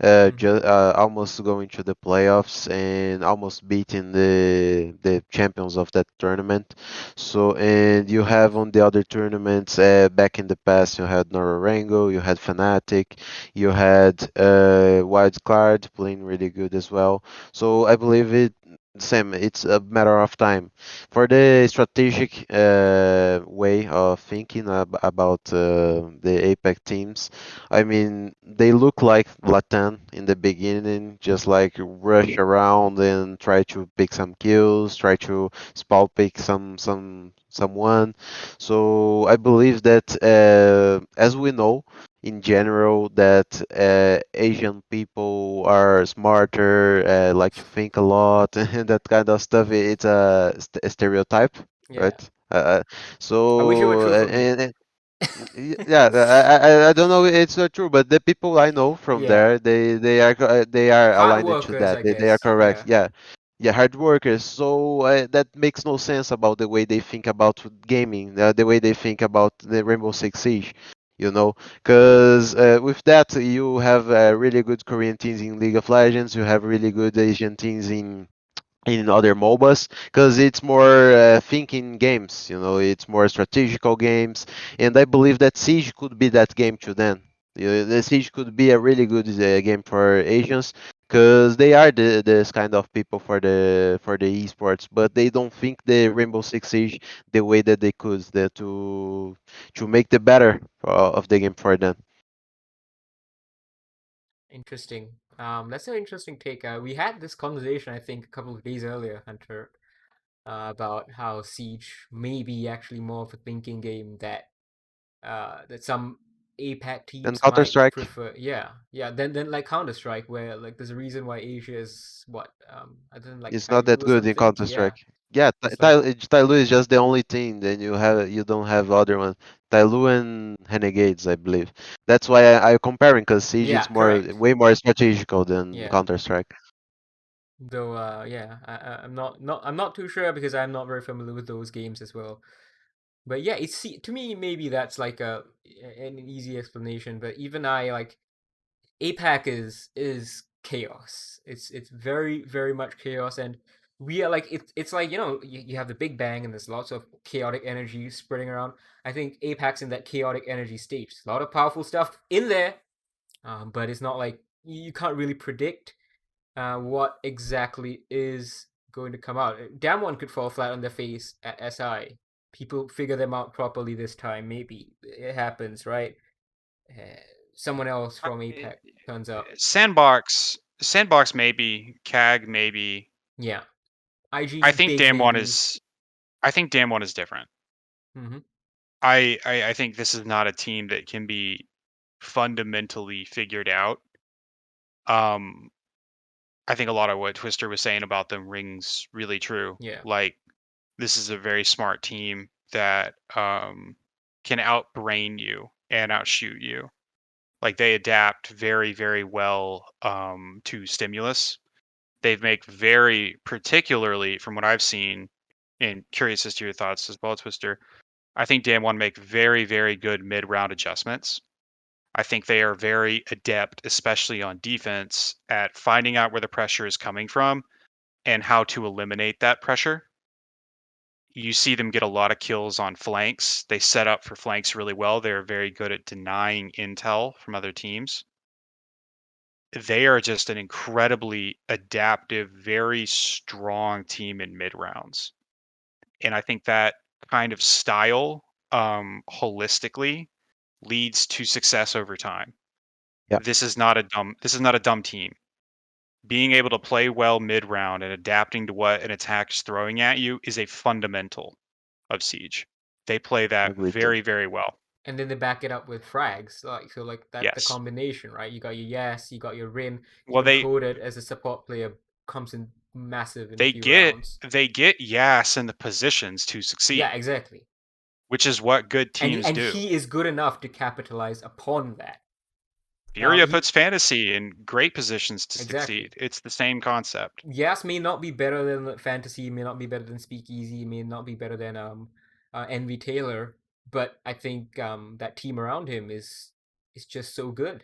Mm-hmm. almost going to the playoffs and almost beating the champions of that tournament. So, and you have on the other tournaments back in the past, you had Norarango, you had Fnatic, you had Wildcard playing really good as well. So I believe Sam, it's a matter of time. For the strategic way of thinking about the APEC teams, I mean, they look like Latin in the beginning, just like rush around and try to pick some kills, try to spell pick someone. So I believe that, as we know, in general, that Asian people are smarter, like to think a lot, and that kind of stuff. It's a stereotype, Yeah. right? I wish it were So true for me. yeah, I don't know it's not true, but the people I know from Yeah. there, they are Hard aligned to workers, that. I They are guess. correct. Yeah. Yeah, yeah, hard workers. So that makes no sense about the way they think about gaming, the way they think about the Rainbow Six Siege. Because with that you have really good Korean teams in League of Legends. You have really good Asian teams in other MOBAs because it's more thinking games, it's more strategical games, and I believe that Siege could be that game to them. The Siege could be a really good game for Asians because they are this kind of people for the esports, but they don't think the Rainbow Six Siege the way that they could to make the better of the game for them. Interesting. That's an interesting take. We had this conversation, I think, a couple of days earlier, Hunter, about how Siege may be actually more of a thinking game that some APAC And teams Counter might Strike, prefer. Yeah, yeah. Then like Counter Strike, where like there's a reason why Asia is what other than like it's not Peru that or good in something. Counter Yeah, Strike. Yeah, It's like Tyloo is just the only team. Then you don't have other one. Tyloo and Renegades, I believe. That's why I comparing because Siege yeah, is more correct. way more strategical than Yeah. Counter Strike. Though yeah, I'm not too sure because I'm not very familiar with those games as well. But yeah, it's to me maybe that's like an easy explanation. But even I like APAC is chaos. It's very much chaos, and we are like it's like you have the Big Bang and there's lots of chaotic energy spreading around. I think APAC's in that chaotic energy stage. A lot of powerful stuff in there, but it's not like you can't really predict what exactly is going to come out. Damwon could fall flat on their face at SI. People figure them out properly this time. Maybe it happens, right? Uh, Someone else from APAC turns up. Sandbox maybe, CAG maybe. Yeah, I IG think big Damwon maybe. is I think Damwon is different. Mm-hmm. I think this is not a team that can be fundamentally figured out. Um, I think a lot of what Twister was saying about them rings really true. Yeah, Like this is a very smart team that can outbrain you and outshoot you. Like they adapt very, very well to stimulus. They make very particularly from what I've seen, and curious as to your thoughts as well, Twister. I think Damwon make very, very good mid-round adjustments. I think they are very adept, especially on defense, at finding out where the pressure is coming from and how to eliminate that pressure. You see them get a lot of kills on flanks. They set up for flanks really well. They're very good at denying intel from other teams. They are just an incredibly adaptive, very strong team in mid rounds. And I think that kind of style holistically leads to success over time. Yeah, This is not a dumb team. Being able to play well mid round and adapting to what an attack is throwing at you is a fundamental of Siege. They play that agreed too. very, very well. and then they back it up with frags. Like that the Yes. combination, right? You got your Yes, you got your Rin. Well, Even Coded as a support player comes in massive in a few rounds. they get Yas in the positions to Yeah, succeed, exactly. which is what good And teams do. he is good enough to capitalize upon that. Furia He puts fantasy in great positions to exactly. succeed. It's the same concept. Yes, may not be better than Fantasy, may not be better than Speakeasy, may not be better than Envy Taylor, but I think that team around him is just so good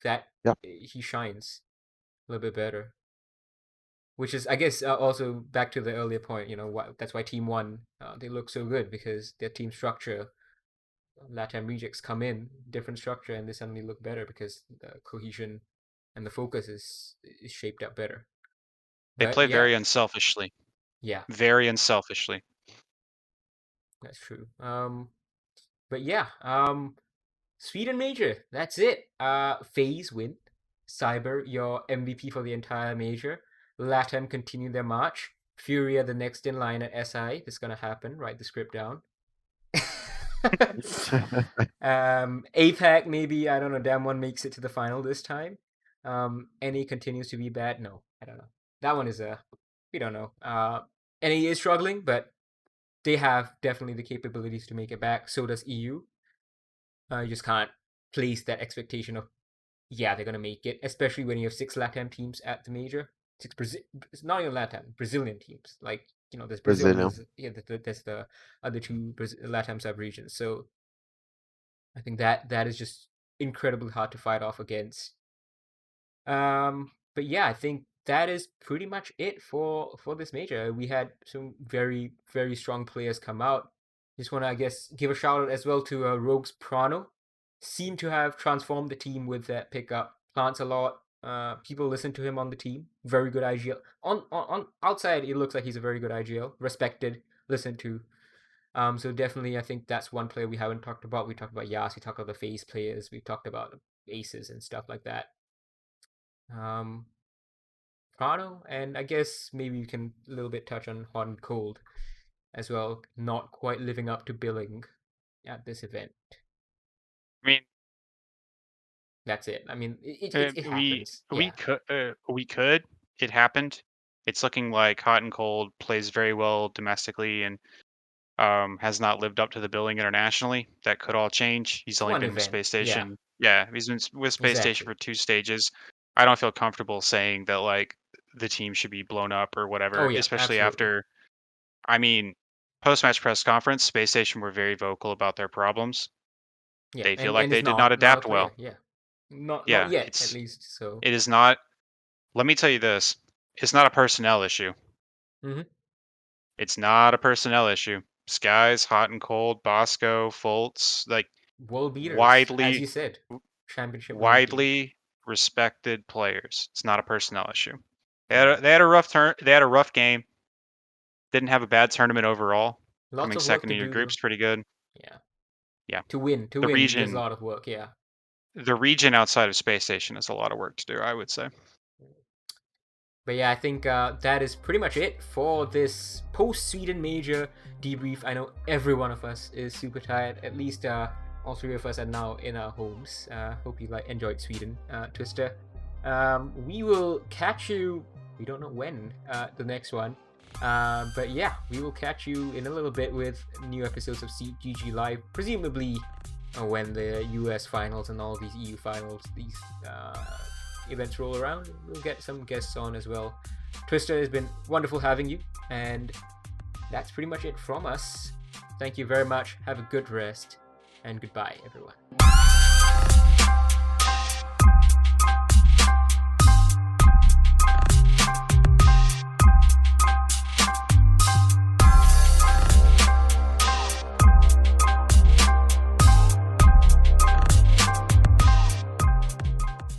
that Yeah, he shines a little bit better. Which is, I guess, also back to the earlier point. That's why Team One they look so good because their team structure, LATAM rejects come in different structure and they suddenly look better because the cohesion and the focus is shaped up better. They But play yeah, very unselfishly. yeah, Very unselfishly. that's true. But yeah, Sweden major. That's it. FaZe win. Cyber, your MVP for the entire major. LATAM continue their march. Furia the next in line at SI. This is gonna happen. Write the script down. APAC maybe, I don't know. Damwon makes it to the final this time. NA continues to be bad. No, I don't know. That one is we don't know. NA is struggling, but they have definitely the capabilities to make it back. So does EU. You just can't place that expectation of they're gonna make it, especially when you have 6 LATAM teams at the major. It's not even LATAM, Brazilian teams. Like there's Brazil, Brazilian. there's the other two LATAM sub regions. So I think that is just incredibly hard to fight off against. But yeah, I think that is pretty much it for this major. We had some very very strong players come out. Just want to, I guess, give a shout out as well to Rogues Prano. Seemed to have transformed the team with that pickup. Plants a lot. People listen to him on the team. Very good IGL. On outside, it looks like he's a very good IGL. Respected, listened to. So definitely, I think that's one player we haven't talked about. We talked about Yas. We talked about the FaZe players. We talked about aces and stuff like that. Prano, and I guess maybe we can a little bit touch on Hot and Cold as well. Not quite living up to billing at this event. I mean, That's it. I mean, it we happens. Yeah. we could it happened. It's looking like Hot and Cold plays very well domestically and has not lived up to the billing internationally. That could all change. He's only one been with event, Space yeah. Station. Yeah, he's been with Space Station Exactly. for 2 stages. I don't feel comfortable saying that like the team should be blown up or whatever, Oh yeah, especially absolutely. after. I mean, post-match press conference, Space Station were very vocal about their problems. Yeah, They feel and like it's they did not not a adapt player. well. Yeah, not Yeah, yet at least. So. it is not. Let me tell you this: it's not a personnel issue. Mm-hmm. It's not a personnel issue. Skies, Hot and Cold, Bosco, Fultz, like World beaters, as you widely said, championship winning team. widely respected players. It's not a personnel issue. Yeah. They had a rough turn. They had a rough game. Didn't have a bad tournament overall. Lots Coming of work second to in your do though. group's pretty good. Yeah. Yeah. To win, The there's a region, lot of work. Yeah. the region outside of Space Station has a lot of work to do, I would say. But yeah, I think that is pretty much it for this post-Sweden major debrief. I know every one of us is super tired. At least all 3 of us are now in our homes. Hope you enjoyed Sweden, Twister. We will catch you. We don't know when the next one. But yeah, we will catch you in a little bit with new episodes of SiegeGG Live, presumably when the US finals and all these EU finals, these events roll around. We'll get some guests on as well. Twister, has been wonderful having you, and that's pretty much it from us. Thank you very much. Have a good rest, and goodbye, everyone.